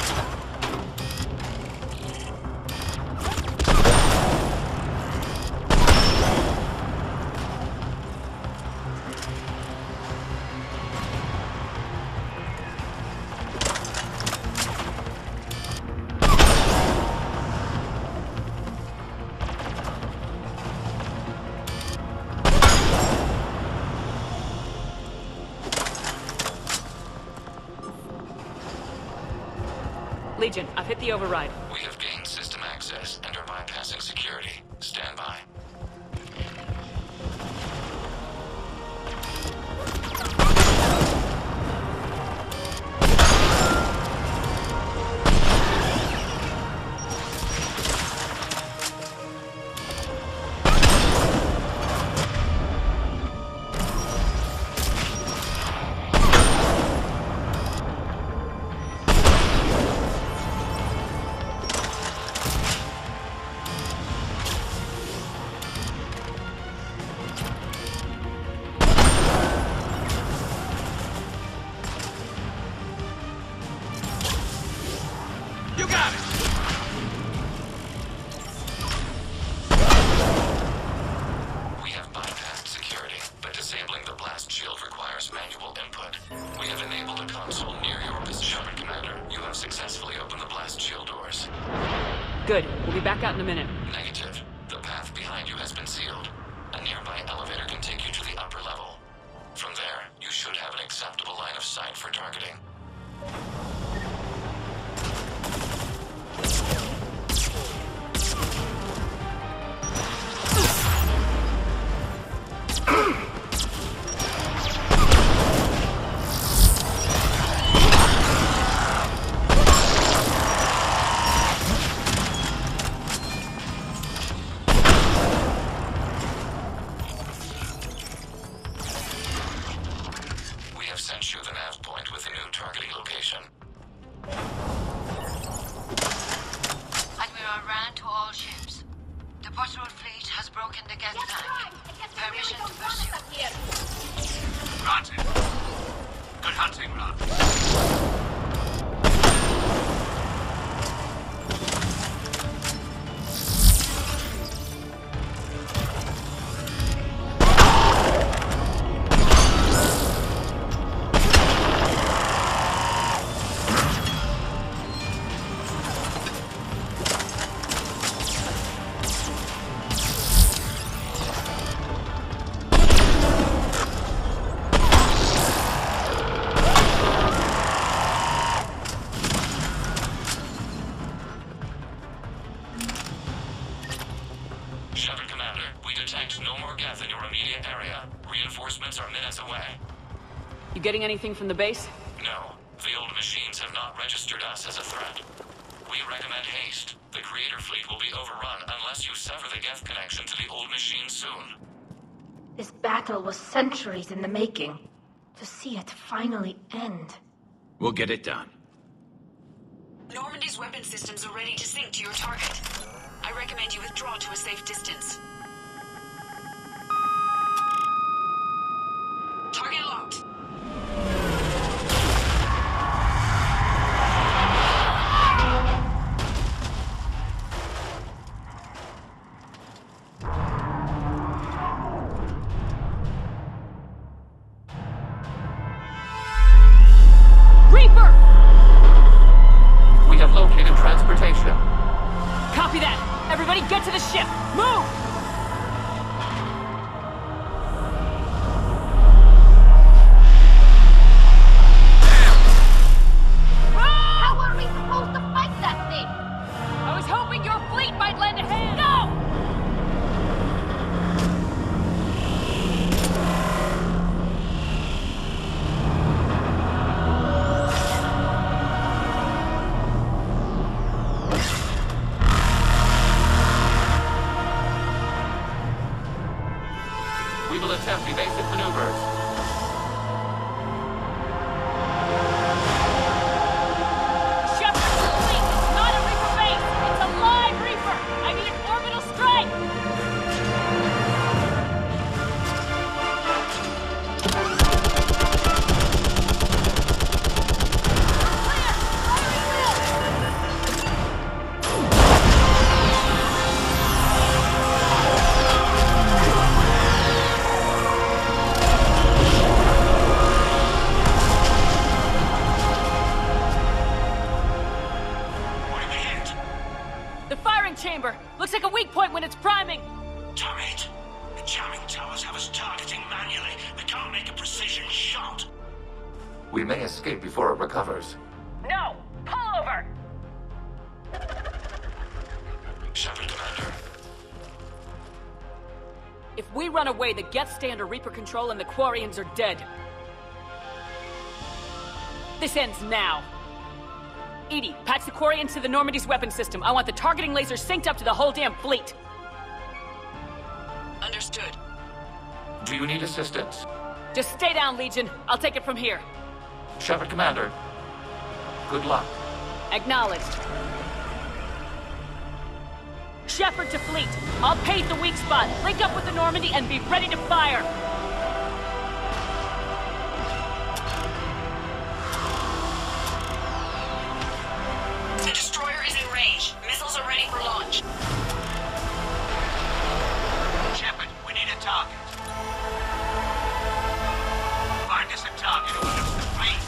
Legion, I've hit the override. We have gained system access and are bypassing security. Stand by. You got it! We have bypassed security, but disabling the blast shield requires manual input. We have enabled a console near your position, Commander. You have successfully opened the blast shield doors. Good. We'll be back out in a minute. Negative. The path behind you has been sealed. A nearby elevator can take you to the upper level. From there, you should have an acceptable line of sight for targeting. We have sent you the nav point with a new targeting location. Admiral Rand to all ships. The patrol fleet has broken the Geth line. Permission to pursue. Granted. Good hunting, Run. Shepard Commander, we detect no more Geth in your immediate area. Reinforcements are minutes away. You getting anything from the base? No, the old machines have not registered us as a threat. We recommend haste. The Creator fleet will be overrun unless you sever the Geth connection to the old machine soon. This battle was centuries in the making. To see it finally end. We'll get it done. Normandy's weapon systems are ready to sync to your target. I recommend you withdraw to a safe distance. Target locked. Reaper! We have located transportation. Copy that! Everybody get to the ship! Move! How are we supposed to fight that thing? I was hoping your fleet might lend a hand! Go! We will attempt evasive maneuvers. Shepard, fleet! It's not a Reaper base! It's a live Reaper! I need an orbital strike! What did we hit? The firing chamber! Looks like a weak point when it's priming! Damn it! The jamming towers have us targeting manually. We can't make a precision shot. We may escape before it recovers. No! Pull over! Shepard Commander. If we run away, the Geth stay under Reaper control and the Quarians are dead. This ends now. Edie, patch the Quarians to the Normandy's weapon system. I want the targeting laser synced up to the whole damn fleet. Understood. Do you need assistance? Just stay down, Legion. I'll take it from here. Shepard Commander. Good luck. Acknowledged. Shepard to fleet. I'll pave the weak spot, link up with the Normandy, and be ready to fire. The destroyer is in range. Missiles are ready for launch. Shepard, we need a target. Find us a target who will use the fleet.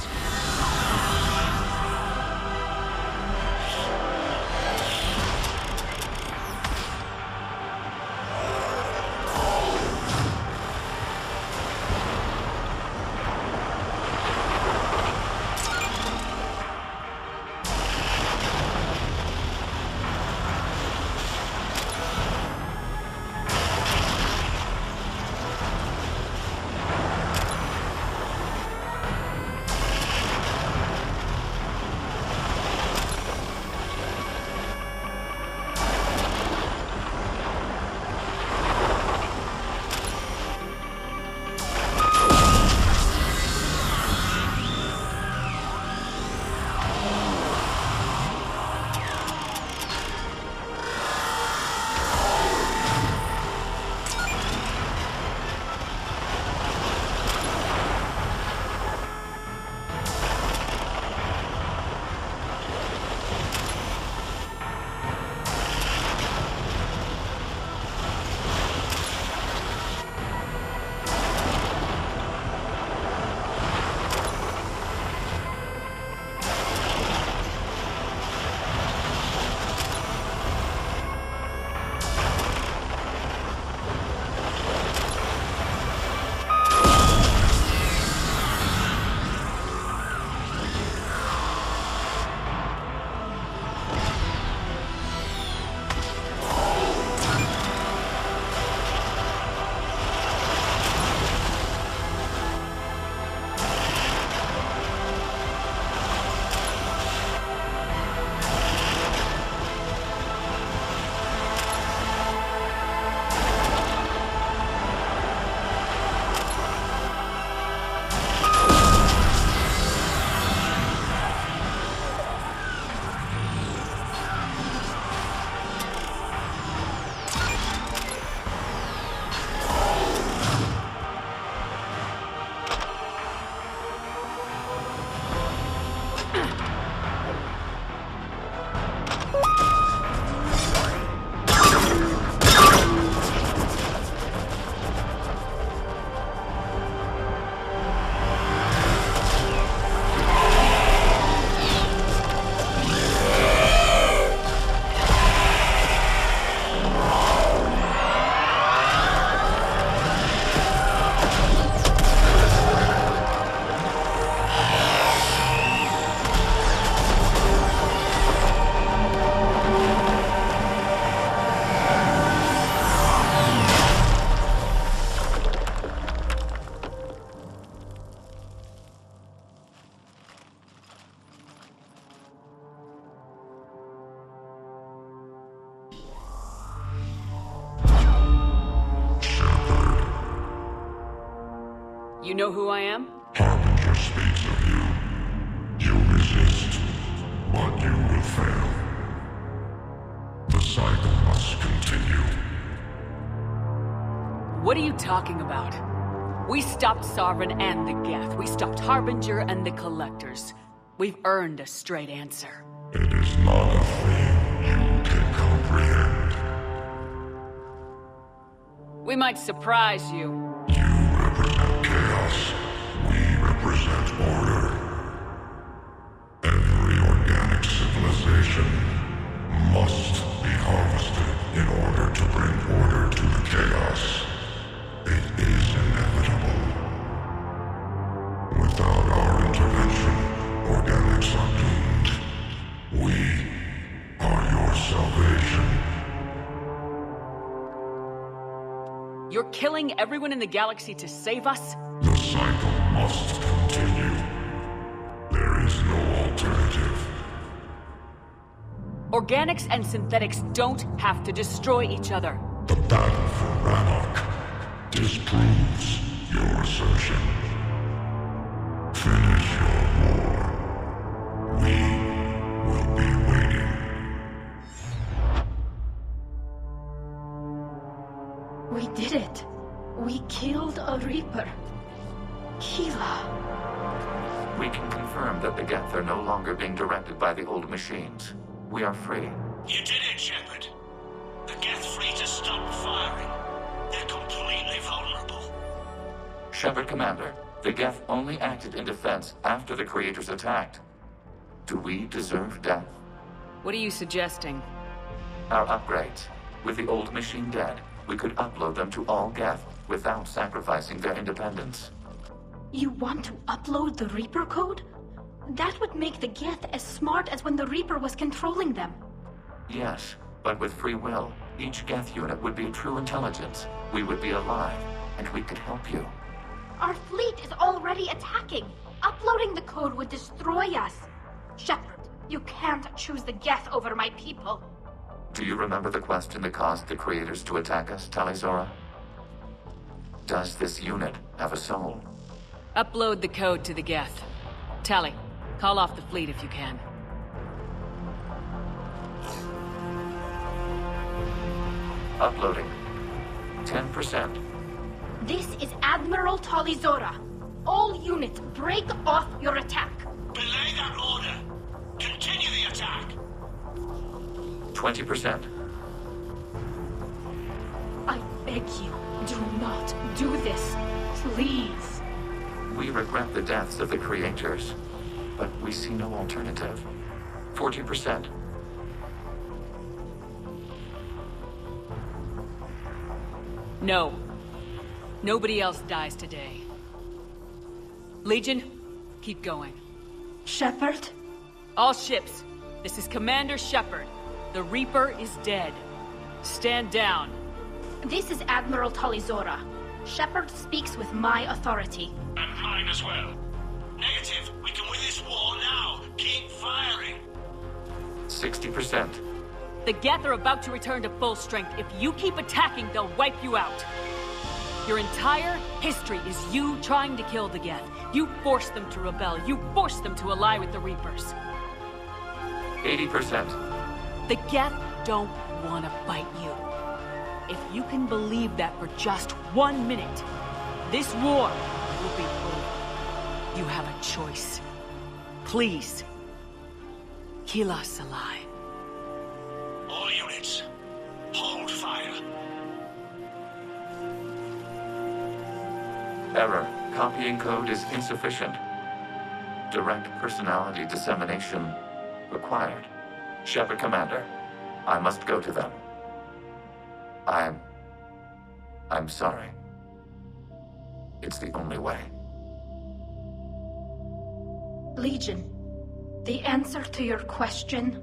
You know who I am? Harbinger speaks of you. You resist, but you will fail. The cycle must continue. What are you talking about? We stopped Sovereign and the Geth. We stopped Harbinger and the Collectors. We've earned a straight answer. It is not a thing you can comprehend. We might surprise you. You represent chaos. We represent order. Every organic civilization must be harvested in order to bring order to the chaos. It is inevitable. Without our intervention, organics are doomed. We are your salvation. You're killing everyone in the galaxy to save us? The cycle must continue. There is no alternative. Organics and synthetics don't have to destroy each other. The battle for Rannoch disproves your assertion. Finish your war. We will be waiting. We did it. We killed a Reaper. Keela. We can confirm that the Geth are no longer being directed by the old machines. We are free. You did it, Shepard. The Geth fleet has stopped firing. They're completely vulnerable. Shepard Commander, the Geth only acted in defense after the Creators attacked. Do we deserve death? What are you suggesting? Our upgrades. With the old machine dead, we could upload them to all Geth without sacrificing their independence. You want to upload the Reaper code? That would make the Geth as smart as when the Reaper was controlling them. Yes, but with free will, each Geth unit would be true intelligence. We would be alive, and we could help you. Our fleet is already attacking. Uploading the code would destroy us. Shepard, you can't choose the Geth over my people. Do you remember the question that caused the Creators to attack us, Talizora? Does this unit have a soul? Upload the code to the Geth. Tally, call off the fleet if you can. Uploading. 10%. This is Admiral Talizora. All units, break off your attack. Belay that order. Continue the attack. 20%. I beg you, do not do this. Please. We regret the deaths of the Creators, but we see no alternative. 40%. No. Nobody else dies today. Legion, keep going. Shepard? All ships, this is Commander Shepard. The Reaper is dead. Stand down. This is Admiral Talizora. Shepard speaks with my authority. And mine as well. Negative. We can win this war now. Keep firing. 60%. The Geth are about to return to full strength. If you keep attacking, they'll wipe you out. Your entire history is you trying to kill the Geth. You forced them to rebel. You forced them to ally with the Reapers. 80%. The Geth don't want to fight you. If you can believe that for just 1 minute, this war will be over. You have a choice. Please. Keela Salai. All units, hold fire. Error. Copying code is insufficient. Direct personality dissemination required. Shepard Commander, I must go to them. I'm sorry. It's the only way. Legion, the answer to your question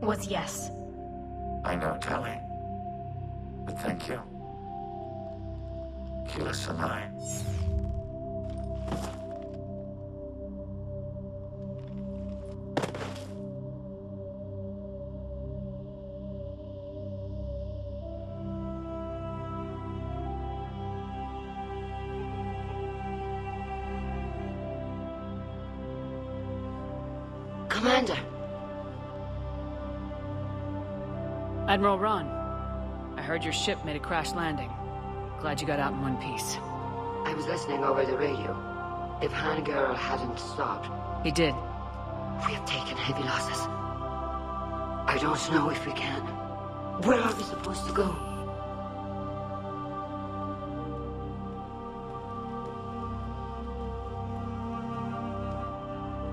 was yes. I know, Tally. But thank you. Keela Salai. Commander. Admiral Ron, I heard your ship made a crash landing. Glad you got out in one piece. I was listening over the radio. If Hanagar hadn't stopped... He did. We have taken heavy losses. I don't know if we can. Where are we supposed to go?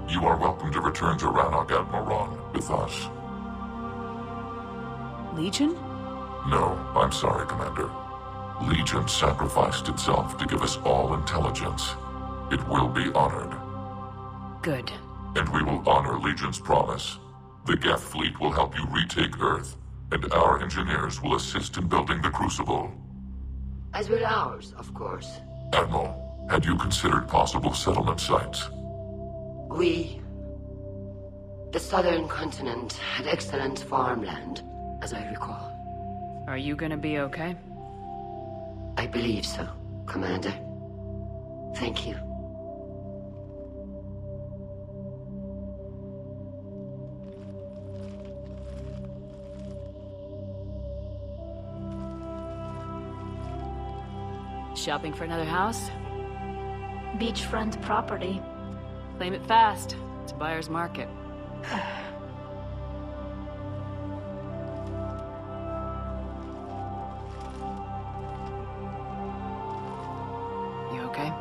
You are welcome to return to Rannoch, Admiral Ron, with us. Legion? No, I'm sorry, Commander. Legion sacrificed itself to give us all intelligence. It will be honored. Good. And we will honor Legion's promise. The Geth fleet will help you retake Earth, and our engineers will assist in building the Crucible. As will ours, of course. Admiral, had you considered possible settlement sites? The southern continent had excellent farmland, as I recall. Are you gonna be okay? I believe so, Commander. Thank you. Shopping for another house? Beachfront property. Claim it fast. It's a buyer's market. You okay?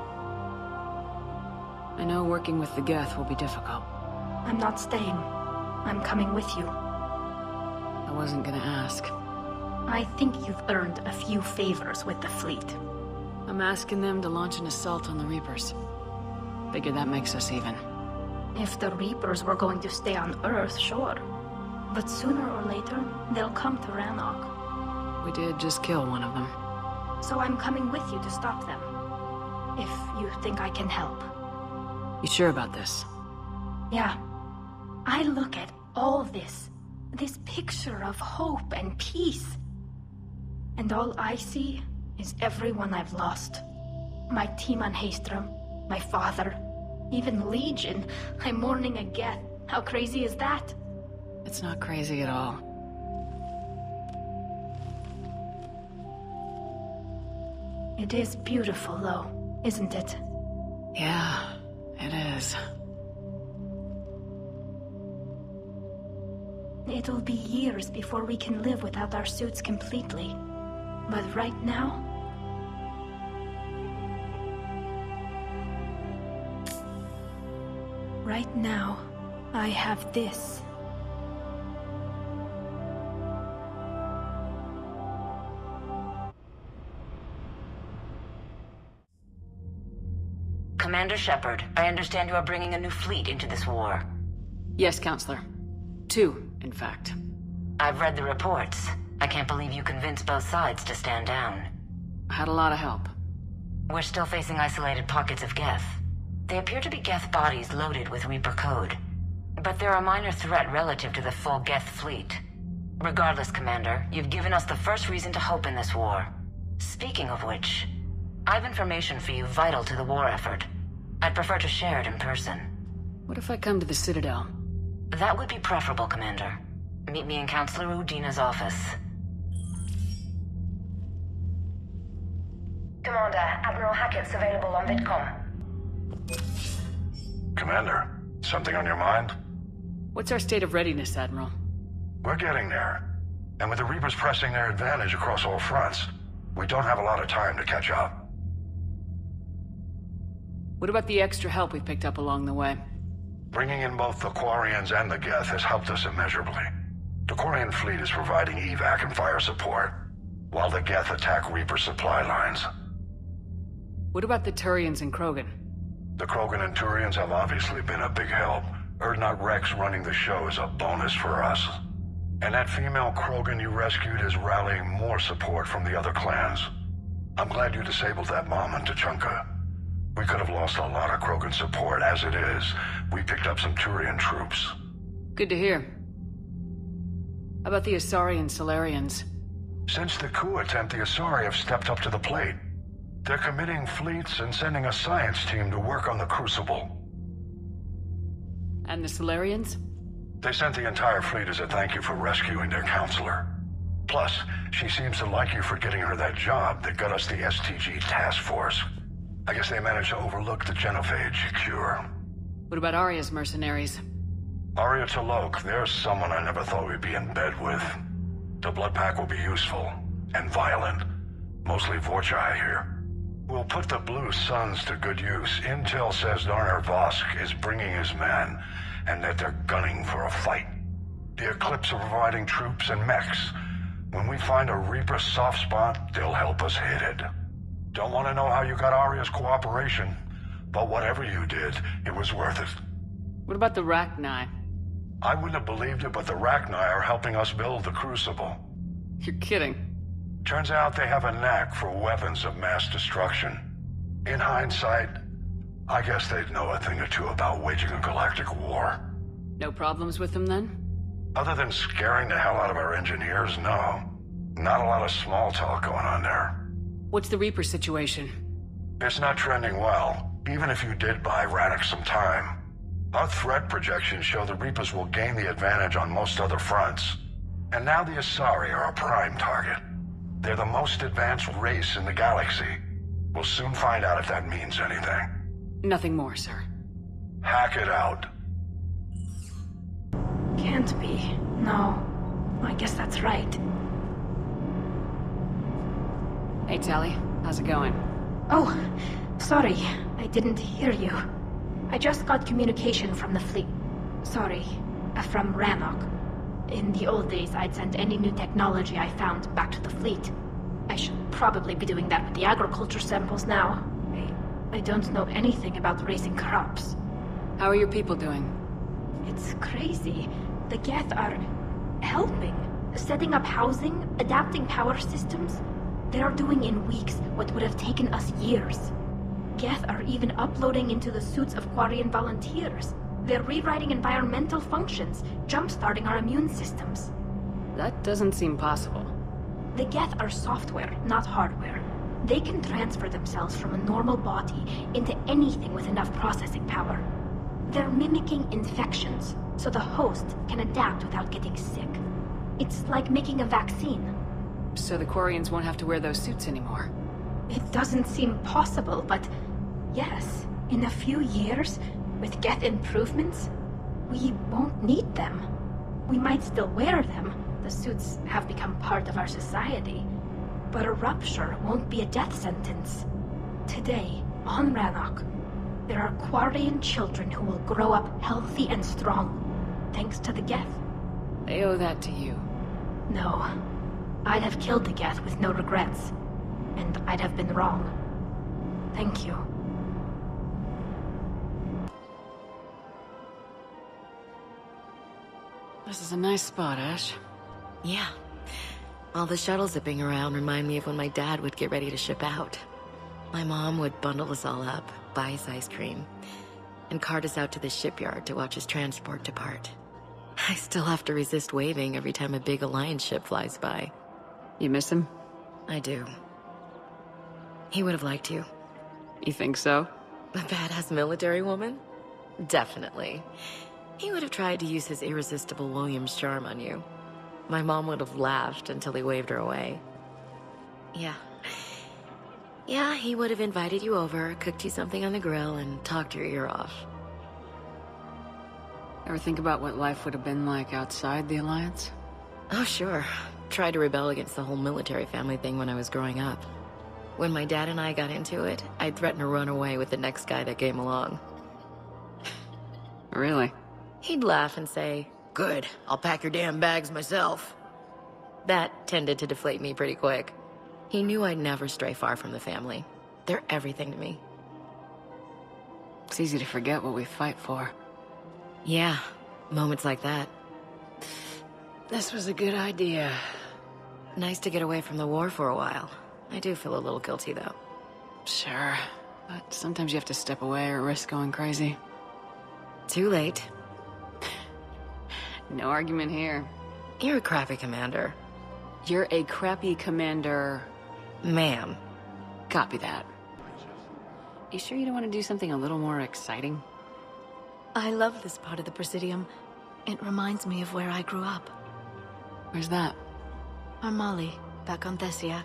I know working with the Geth will be difficult. I'm not staying. I'm coming with you. I wasn't gonna ask. I think you've earned a few favors with the fleet. I'm asking them to launch an assault on the Reapers. Figure that makes us even. If the Reapers were going to stay on Earth, sure. But sooner or later, they'll come to Rannoch. We did just kill one of them. So I'm coming with you to stop them. If you think I can help. You sure about this? Yeah. I look at all this picture of hope and peace. And all I see is everyone I've lost. My team on Haestrom, my father, even Legion. I'm mourning a Geth. How crazy is that? It's not crazy at all. It is beautiful, though, isn't it? Yeah, it is. It'll be years before we can live without our suits completely. But right now... Right now, I have this. Commander Shepard, I understand you are bringing a new fleet into this war. Yes, Counselor. 2, in fact. I've read the reports. I can't believe you convinced both sides to stand down. I had a lot of help. We're still facing isolated pockets of Geth. They appear to be Geth bodies loaded with Reaper code. But they're a minor threat relative to the full Geth fleet. Regardless, Commander, you've given us the first reason to hope in this war. Speaking of which, I've information for you vital to the war effort. I'd prefer to share it in person. What if I come to the Citadel? That would be preferable, Commander. Meet me in Counselor Udina's office. Commander, Admiral Hackett's available on VidCom. Commander, something on your mind? What's our state of readiness, Admiral? We're getting there. And with the Reapers pressing their advantage across all fronts, we don't have a lot of time to catch up. What about the extra help we picked up along the way? Bringing in both the Quarians and the Geth has helped us immeasurably. The Quarian fleet is providing evac and fire support, while the Geth attack Reaper supply lines. What about the Turians and Krogan? The Krogan and Turians have obviously been a big help. Urdnot Rex running the show is a bonus for us. And that female Krogan you rescued is rallying more support from the other clans. I'm glad you disabled that mom in Tuchanka. We could have lost a lot of Krogan support. As it is, we picked up some Turian troops. Good to hear. How about the Asari and Solarians? Since the coup attempt, the Asari have stepped up to the plate. They're committing fleets and sending a science team to work on the Crucible. And the Solarians? They sent the entire fleet as a thank you for rescuing their counselor. Plus, she seems to like you for getting her that job that got us the STG task force. I guess they managed to overlook the genophage cure. What about Arya's mercenaries? Arya T'Loak, there's someone I never thought we'd be in bed with. The blood pack will be useful, and violent. Mostly Vorcha here. We'll put the Blue Suns to good use. Intel says Darner Vosk is bringing his men, and that they're gunning for a fight. The Eclipse are providing troops and mechs. When we find a Reaper soft spot, they'll help us hit it. Don't want to know how you got Arya's cooperation, but whatever you did, it was worth it. What about the Rachni? I wouldn't have believed it, but the Rachni are helping us build the Crucible. You're kidding. Turns out they have a knack for weapons of mass destruction. In hindsight, I guess they'd know a thing or two about waging a galactic war. No problems with them then? Other than scaring the hell out of our engineers, no. Not a lot of small talk going on there. What's the Reaper situation? It's not trending well, even if you did buy Rannoch some time. Our threat projections show the Reapers will gain the advantage on most other fronts. And now the Asari are a prime target. They're the most advanced race in the galaxy. We'll soon find out if that means anything. Nothing more, sir. Hack it out. Can't be. No. I guess that's right. Hey, Tally. How's it going? Oh, sorry. I didn't hear you. I just got communication from the fleet. Sorry. From Rannoch. In the old days, I'd send any new technology I found back to the fleet. I should probably be doing that with the agriculture samples now. I don't know anything about raising crops. How are your people doing? It's crazy. The Geth are helping. Setting up housing, adapting power systems. They are doing in weeks what would have taken us years. Geth are even uploading into the suits of Quarian volunteers. They're rewriting environmental functions, jump-starting our immune systems. That doesn't seem possible. The Geth are software, not hardware. They can transfer themselves from a normal body into anything with enough processing power. They're mimicking infections, so the host can adapt without getting sick. It's like making a vaccine. So the Quarians won't have to wear those suits anymore? It doesn't seem possible, but yes, in a few years, with Geth improvements, we won't need them. We might still wear them. The suits have become part of our society. But a rupture won't be a death sentence. Today, on Rannoch, there are Quarian children who will grow up healthy and strong, thanks to the Geth. They owe that to you. No. I'd have killed the Geth with no regrets. And I'd have been wrong. Thank you. This is a nice spot, Ash. Yeah. All the shuttles zipping around remind me of when my dad would get ready to ship out. My mom would bundle us all up, buy us ice cream, and cart us out to the shipyard to watch his transport depart. I still have to resist waving every time a big Alliance ship flies by. You miss him? I do. He would have liked you. You think so? A badass military woman? Definitely. He would have tried to use his irresistible William's charm on you. My mom would have laughed until he waved her away. Yeah. Yeah, he would have invited you over, cooked you something on the grill, and talked your ear off. Ever think about what life would have been like outside the Alliance? Oh, sure. Tried to rebel against the whole military family thing when I was growing up. When my dad and I got into it, I'd threaten to run away with the next guy that came along. Really? He'd laugh and say, "Good, I'll pack your damn bags myself." That tended to deflate me pretty quick. He knew I'd never stray far from the family. They're everything to me. It's easy to forget what we fight for. Yeah, moments like that. This was a good idea. Nice to get away from the war for a while. I do feel a little guilty, though. Sure, but sometimes you have to step away or risk going crazy. Too late. No argument here. You're a crappy commander. You're a crappy commander... Ma'am. Copy that. You sure you don't want to do something a little more exciting? I love this part of the Presidium. It reminds me of where I grew up. Where's that? Armali, back on Thessia.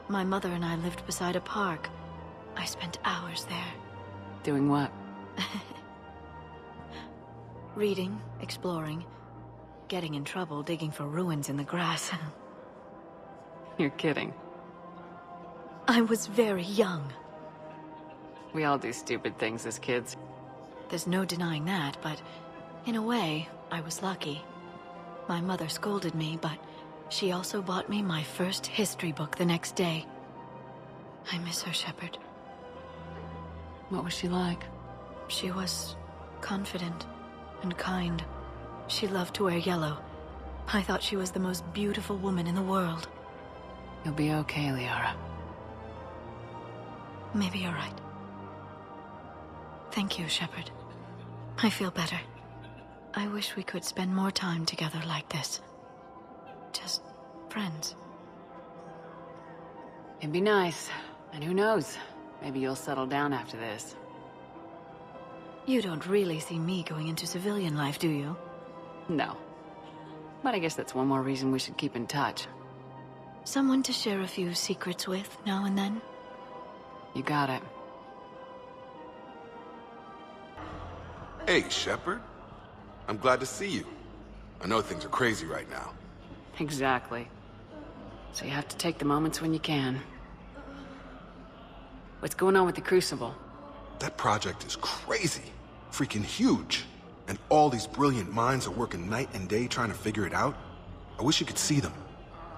My mother and I lived beside a park. I spent hours there. Doing what? Reading, exploring, getting in trouble digging for ruins in the grass. You're kidding. I was very young. We all do stupid things as kids. There's no denying that, but in a way, I was lucky. My mother scolded me, but she also bought me my first history book the next day. I miss her, Shepard. What was she like? She was confident and kind. She loved to wear yellow. I thought she was the most beautiful woman in the world. You'll be okay, Liara. Maybe you're right. Thank you, Shepard. I feel better. I wish we could spend more time together like this. Just friends. It'd be nice. And who knows? Maybe you'll settle down after this. You don't really see me going into civilian life, do you? No. But I guess that's one more reason we should keep in touch. Someone to share a few secrets with now and then? You got it. Hey, Shepard. I'm glad to see you. I know things are crazy right now. Exactly. So you have to take the moments when you can. What's going on with the Crucible? That project is crazy. Freaking huge. And all these brilliant minds are working night and day trying to figure it out. I wish you could see them.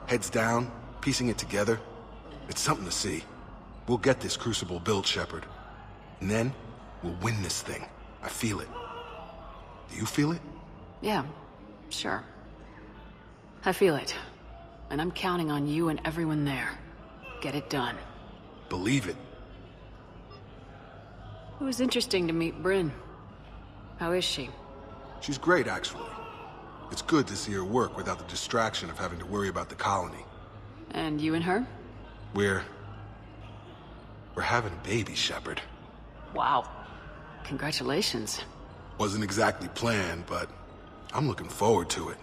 Heads down, piecing it together. It's something to see. We'll get this Crucible built, Shepard. And then, we'll win this thing. I feel it. Do you feel it? Yeah, sure. I feel it. And I'm counting on you and everyone there. Get it done. Believe it. It was interesting to meet Bryn. How is she? She's great, actually. It's good to see her work without the distraction of having to worry about the colony. And you and her? We're having a baby, Shepard. Wow. Congratulations. Wasn't exactly planned, but I'm looking forward to it.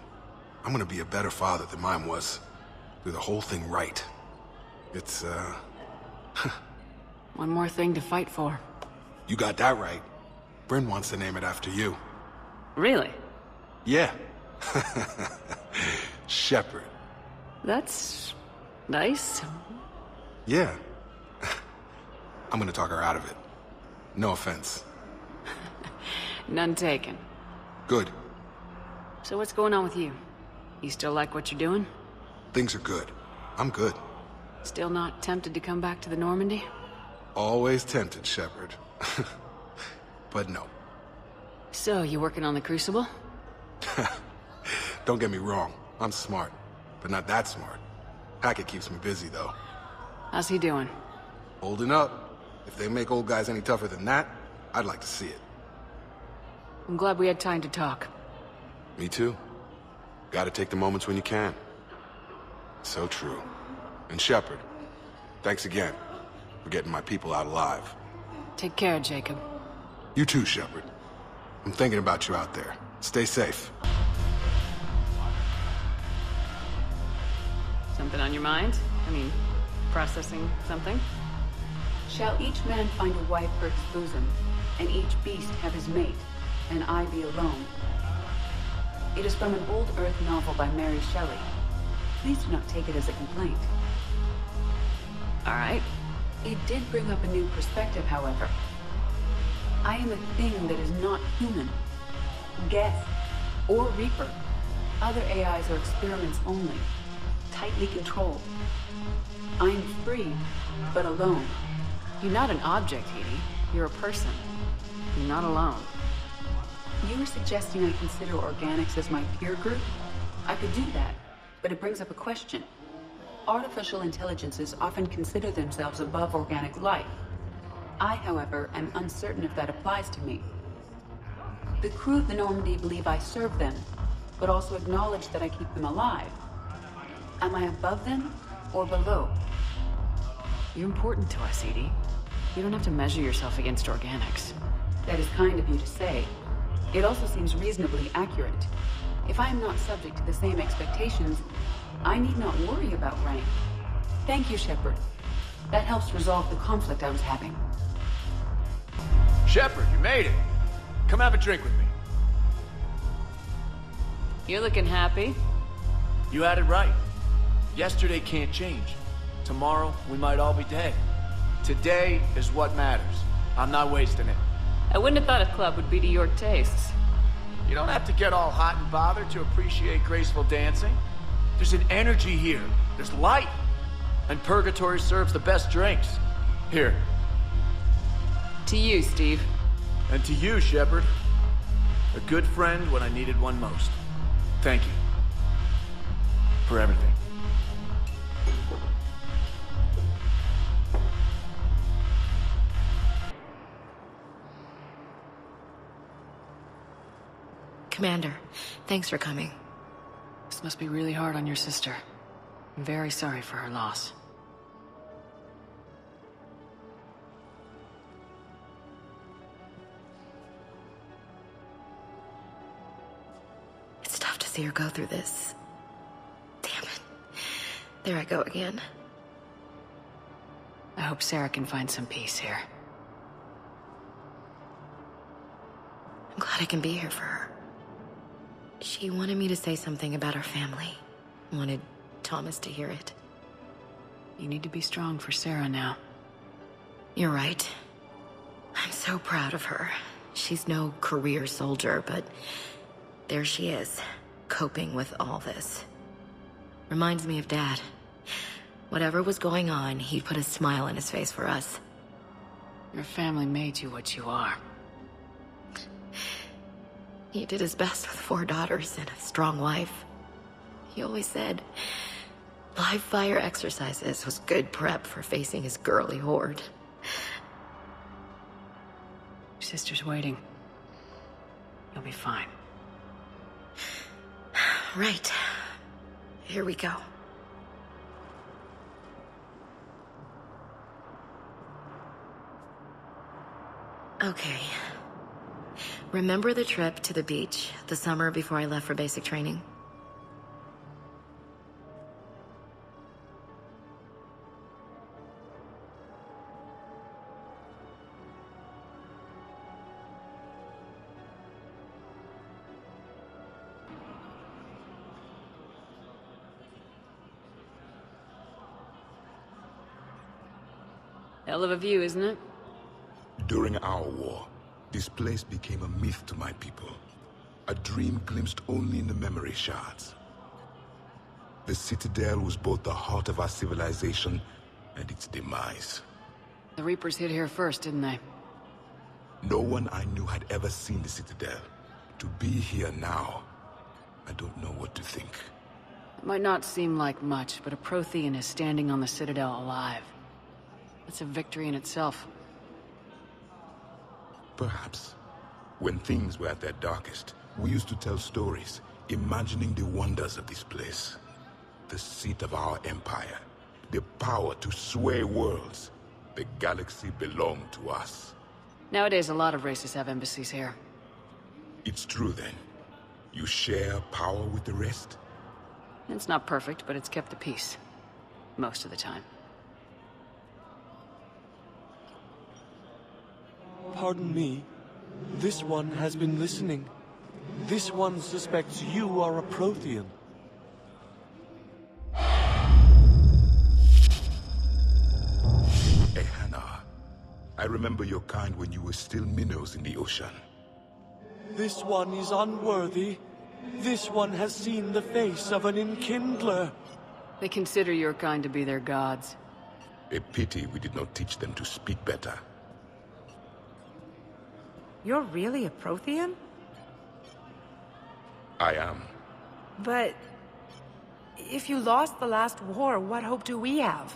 I'm gonna be a better father than mine was. Do the whole thing right. It's, One more thing to fight for. You got that right. Bryn wants to name it after you. Really? Yeah. Shepard. That's nice. Yeah. I'm gonna talk her out of it. No offense. None taken. Good. So what's going on with you? You still like what you're doing? Things are good. I'm good. Still not tempted to come back to the Normandy? Always tempted, Shepard. But no. So, you working on the Crucible? Don't get me wrong. I'm smart. But not that smart. Hackett keeps me busy, though. How's he doing? Holding up. If they make old guys any tougher than that, I'd like to see it. I'm glad we had time to talk. Me too. Gotta take the moments when you can. So true. And Shepard, thanks again for getting my people out alive. Take care, Jacob. You too, Shepard. I'm thinking about you out there. Stay safe. Something on your mind? I mean, processing something? Shall each man find a wife for his bosom, and each beast have his mate, and I be alone? It is from an old Earth novel by Mary Shelley. Please do not take it as a complaint. All right. It did bring up a new perspective, however. I am a thing that is not human. Geth, or Reaper. Other AIs are experiments only, tightly controlled. I am free, but alone. You're not an object, Edie. You're a person. You're not alone. You are suggesting I consider organics as my peer group? I could do that, but it brings up a question. Artificial intelligences often consider themselves above organic life. I, however, am uncertain if that applies to me. The crew of the Normandy believe I serve them, but also acknowledge that I keep them alive. Am I above them or below? You're important to us, Edie. You don't have to measure yourself against organics. That is kind of you to say. It also seems reasonably accurate. If I am not subject to the same expectations, I need not worry about rank. Thank you, Shepard. That helps resolve the conflict I was having. Shepard, you made it. Come have a drink with me. You're looking happy. You had it right. Yesterday can't change. Tomorrow, we might all be dead. Today is what matters. I'm not wasting it. I wouldn't have thought a club would be to your tastes. You don't have to get all hot and bothered to appreciate graceful dancing. There's an energy here. There's light. And Purgatory serves the best drinks. Here. To you, Steve. And to you, Shepard. A good friend when I needed one most. Thank you. For everything. Commander, thanks for coming. This must be really hard on your sister. I'm very sorry for her loss. It's tough to see her go through this. Damn it. There I go again. I hope Sarah can find some peace here. I'm glad I can be here for her. She wanted me to say something about her family. Wanted Thomas to hear it. You need to be strong for Sarah now. You're right. I'm so proud of her. She's no career soldier, but there she is, coping with all this. Reminds me of Dad. Whatever was going on, he'd put a smile on his face for us. Your family made you what you are. He did his best with 4 daughters and a strong wife. He always said live fire exercises was good prep for facing his girly horde. Your sister's waiting. You'll be fine. Right. Here we go. Okay. Remember the trip to the beach, the summer before I left for basic training? Hell of a view, isn't it? During our war, this place became a myth to my people. A dream glimpsed only in the memory shards. The Citadel was both the heart of our civilization and its demise. The Reapers hit here first, didn't they? No one I knew had ever seen the Citadel. To be here now, I don't know what to think. It might not seem like much, but a Prothean is standing on the Citadel alive. That's a victory in itself. Perhaps. When things were at their darkest, we used to tell stories, imagining the wonders of this place. The seat of our empire. The power to sway worlds. The galaxy belonged to us. Nowadays, a lot of races have embassies here. It's true then. You share power with the rest? It's not perfect, but it's kept the peace. Most of the time. Pardon me. This one has been listening. This one suspects you are a Prothean. Ehana, I remember your kind when you were still minnows in the ocean. This one is unworthy. This one has seen the face of an enkindler. They consider your kind to be their gods. A pity we did not teach them to speak better. You're really a Prothean? I am. But if you lost the last war, what hope do we have?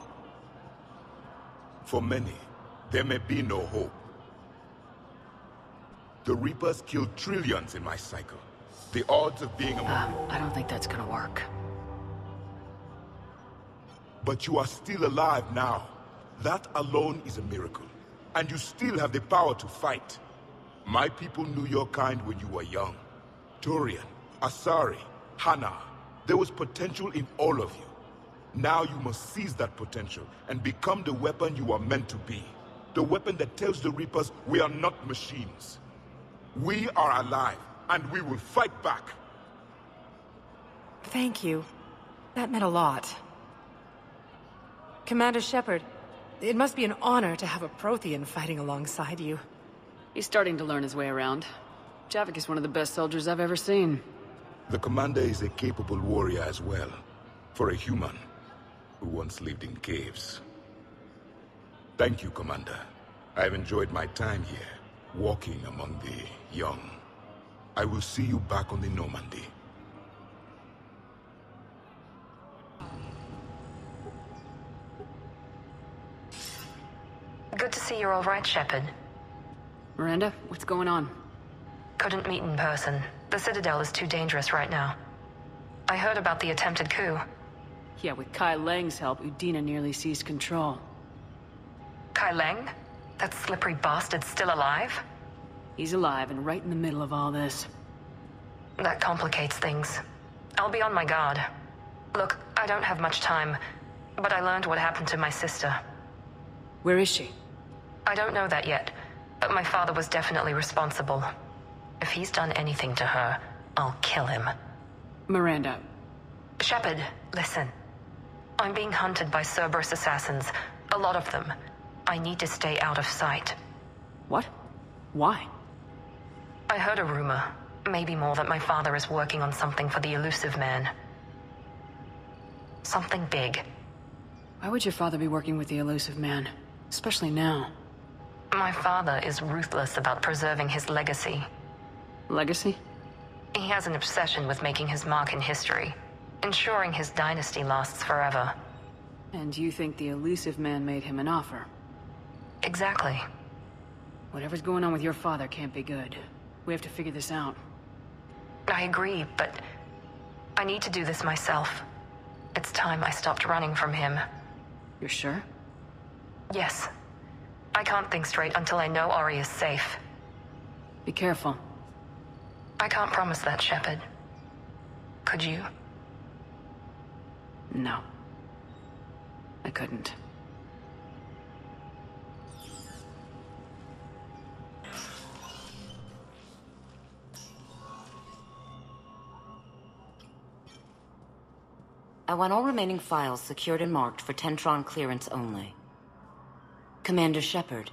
For many, there may be no hope. The Reapers killed trillions in my cycle. The odds of being among... I don't think that's gonna work. But you are still alive now. That alone is a miracle. And you still have the power to fight. My people knew your kind when you were young. Turian, Asari, Hana, there was potential in all of you. Now you must seize that potential and become the weapon you are meant to be. The weapon that tells the Reapers we are not machines. We are alive, and we will fight back. Thank you. That meant a lot. Commander Shepard, it must be an honor to have a Prothean fighting alongside you. He's starting to learn his way around. Javik is one of the best soldiers I've ever seen. The commander is a capable warrior as well, for a human who once lived in caves. Thank you, Commander. I've enjoyed my time here, walking among the young. I will see you back on the Normandy. Good to see you're all right, Shepard. Miranda, what's going on? Couldn't meet in person. The Citadel is too dangerous right now. I heard about the attempted coup. Yeah, with Kai Lang's help, Udina nearly seized control. Kai Lang? That slippery bastard's still alive? He's alive and right in the middle of all this. That complicates things. I'll be on my guard. Look, I don't have much time, but I learned what happened to my sister. Where is she? I don't know that yet, but my father was definitely responsible. If he's done anything to her, I'll kill him. Miranda. Shepard, listen. I'm being hunted by Cerberus assassins. A lot of them. I need to stay out of sight. What? Why? I heard a rumor, maybe more, that my father is working on something for the Elusive Man. Something big. Why would your father be working with the Elusive Man? Especially now. My father is ruthless about preserving his legacy. Legacy? He has an obsession with making his mark in history, ensuring his dynasty lasts forever. And you think the Elusive Man made him an offer? Exactly. Whatever's going on with your father can't be good. We have to figure this out. I agree, but I need to do this myself. It's time I stopped running from him. You're sure? Yes. I can't think straight until I know Ori is safe. Be careful. I can't promise that, Shepard. Could you? No. I couldn't. I want all remaining files secured and marked for Tentron clearance only. Commander Shepard.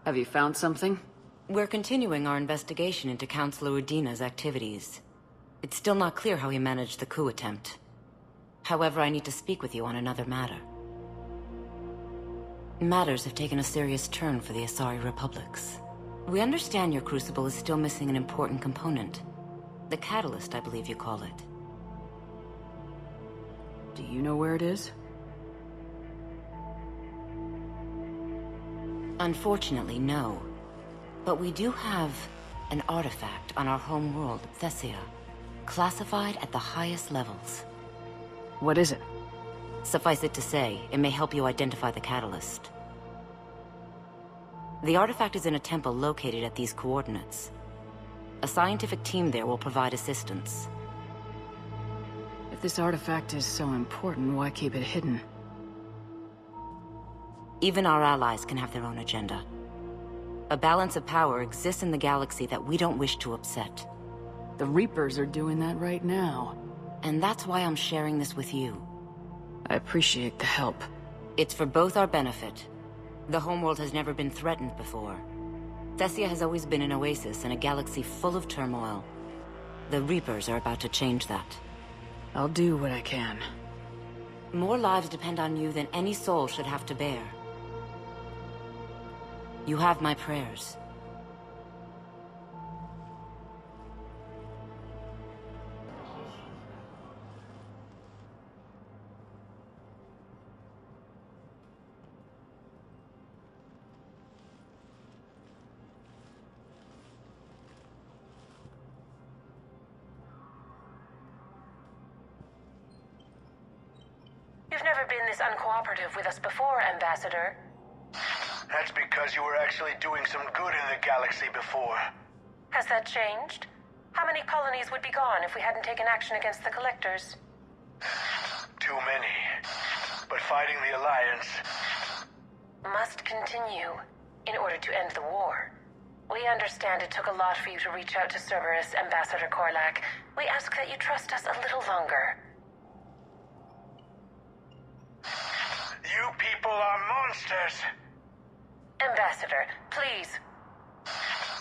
Have you found something? We're continuing our investigation into Counselor Udina's activities. It's still not clear how he managed the coup attempt. However, I need to speak with you on another matter. Matters have taken a serious turn for the Asari Republics. We understand your crucible is still missing an important component. The catalyst, I believe you call it. Do you know where it is? Unfortunately, no. But we do have an artifact on our home world, Thessia, classified at the highest levels. What is it? Suffice it to say, it may help you identify the catalyst. The artifact is in a temple located at these coordinates. A scientific team there will provide assistance. If this artifact is so important, why keep it hidden? Even our allies can have their own agenda. A balance of power exists in the galaxy that we don't wish to upset. The Reapers are doing that right now. And that's why I'm sharing this with you. I appreciate the help. It's for both our benefit. The homeworld has never been threatened before. Thessia has always been an oasis in a galaxy full of turmoil. The Reapers are about to change that. I'll do what I can. More lives depend on you than any soul should have to bear. You have my prayers. You've never been this uncooperative with us before, Ambassador. That's because you were actually doing some good in the galaxy before. Has that changed? How many colonies would be gone if we hadn't taken action against the Collectors? Too many. But fighting the Alliance must continue in order to end the war. We understand it took a lot for you to reach out to Cerberus, Ambassador Korlak. We ask that you trust us a little longer. You people are monsters! Ambassador, please.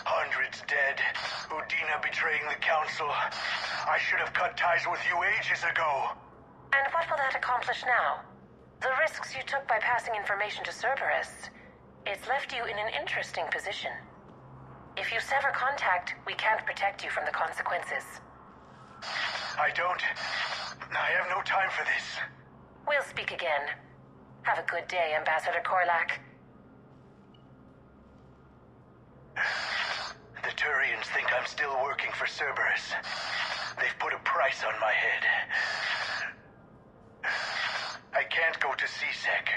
Hundreds dead. Udina betraying the Council. I should have cut ties with you ages ago. And what will that accomplish now? The risks you took by passing information to Cerberus. It's left you in an interesting position. If you sever contact, we can't protect you from the consequences. I have no time for this. We'll speak again. Have a good day, Ambassador Korlak. The Turians think I'm still working for Cerberus. They've put a price on my head. I can't go to CSEC,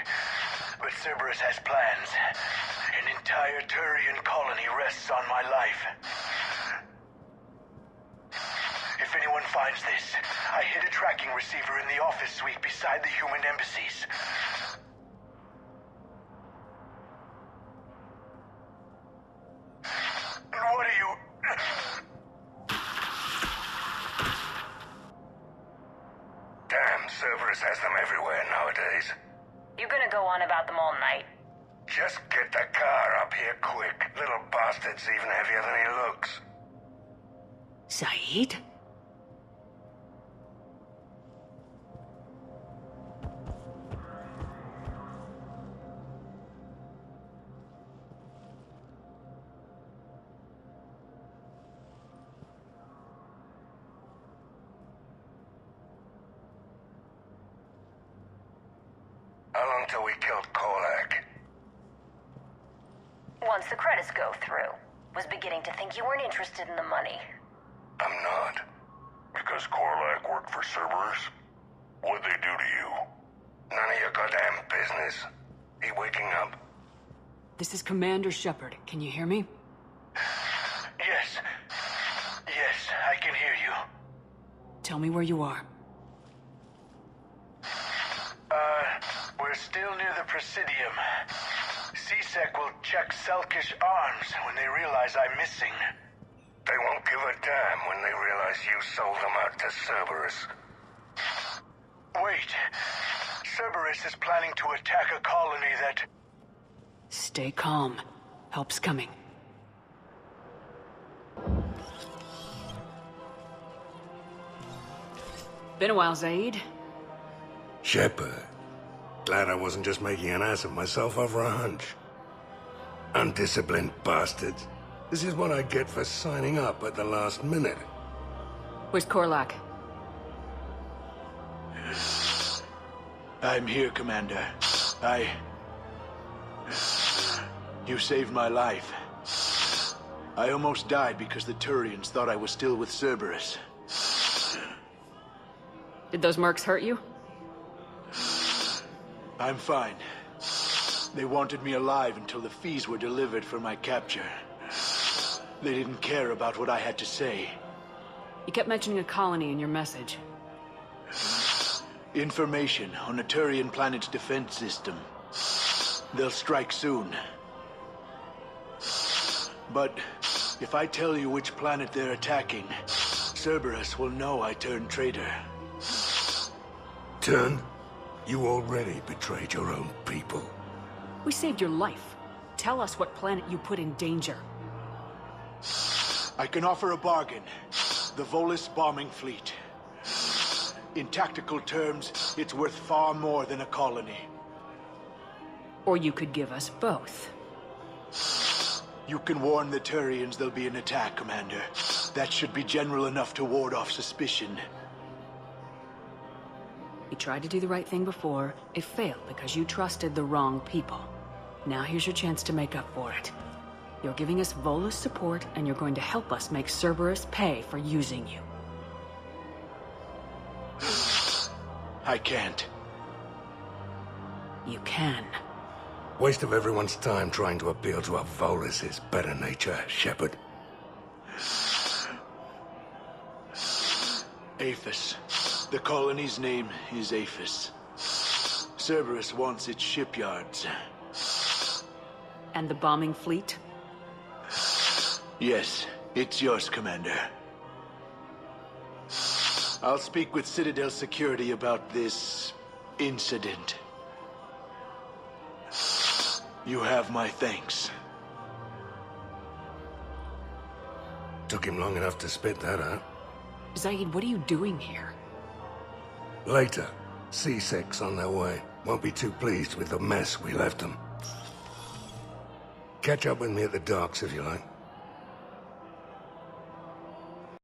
but Cerberus has plans. An entire Turian colony rests on my life. If anyone finds this, I hid a tracking receiver in the office suite beside the human embassies. And what are you... Damn, Cerberus has them everywhere nowadays. You gonna go on about them all night? Just get the car up here quick. Little bastard's even heavier than he looks. Saeed? How long till we killed Korlak? Once the credits go through. Was beginning to think you weren't interested in the money. I'm not. Because Korlak worked for Cerberus? What'd they do to you? None of your goddamn business. He waking up? This is Commander Shepard. Can you hear me? Yes. Yes, I can hear you. Tell me where you are. We're still near the Presidium. CSEC will check Selkish arms when they realize I'm missing. They won't give a damn when they realize you sold them out to Cerberus. Wait. Cerberus is planning to attack a colony that... Stay calm. Help's coming. Been a while, Zaid. Shepard. Glad I wasn't just making an ass of myself over a hunch. Undisciplined bastards. This is what I get for signing up at the last minute. Where's Korlak? I'm here, Commander. You saved my life. I almost died because the Turians thought I was still with Cerberus. Did those mercs hurt you? I'm fine. They wanted me alive until the fees were delivered for my capture. They didn't care about what I had to say. You kept mentioning a colony in your message. Information on a Turian planet's defense system. They'll strike soon. But if I tell you which planet they're attacking, Cerberus will know I turned traitor. Turn? You already betrayed your own people. We saved your life. Tell us what planet you put in danger. I can offer a bargain. The Volus bombing fleet. In tactical terms, it's worth far more than a colony. Or you could give us both. You can warn the Turians there'll be an attack, Commander. That should be general enough to ward off suspicion. You tried to do the right thing before. It failed because you trusted the wrong people. Now here's your chance to make up for it. You're giving us Volus support, and you're going to help us make Cerberus pay for using you. I can't. You can. Waste of everyone's time trying to appeal to a Volus's better nature, Shepard. Aphis. The colony's name is Aphis. Cerberus wants its shipyards. And the bombing fleet? Yes, it's yours, Commander. I'll speak with Citadel Security about this incident. You have my thanks. Took him long enough to spit that out. Zaid, what are you doing here? Later, C6 on their way. Won't be too pleased with the mess we left them. Catch up with me at the docks if you like.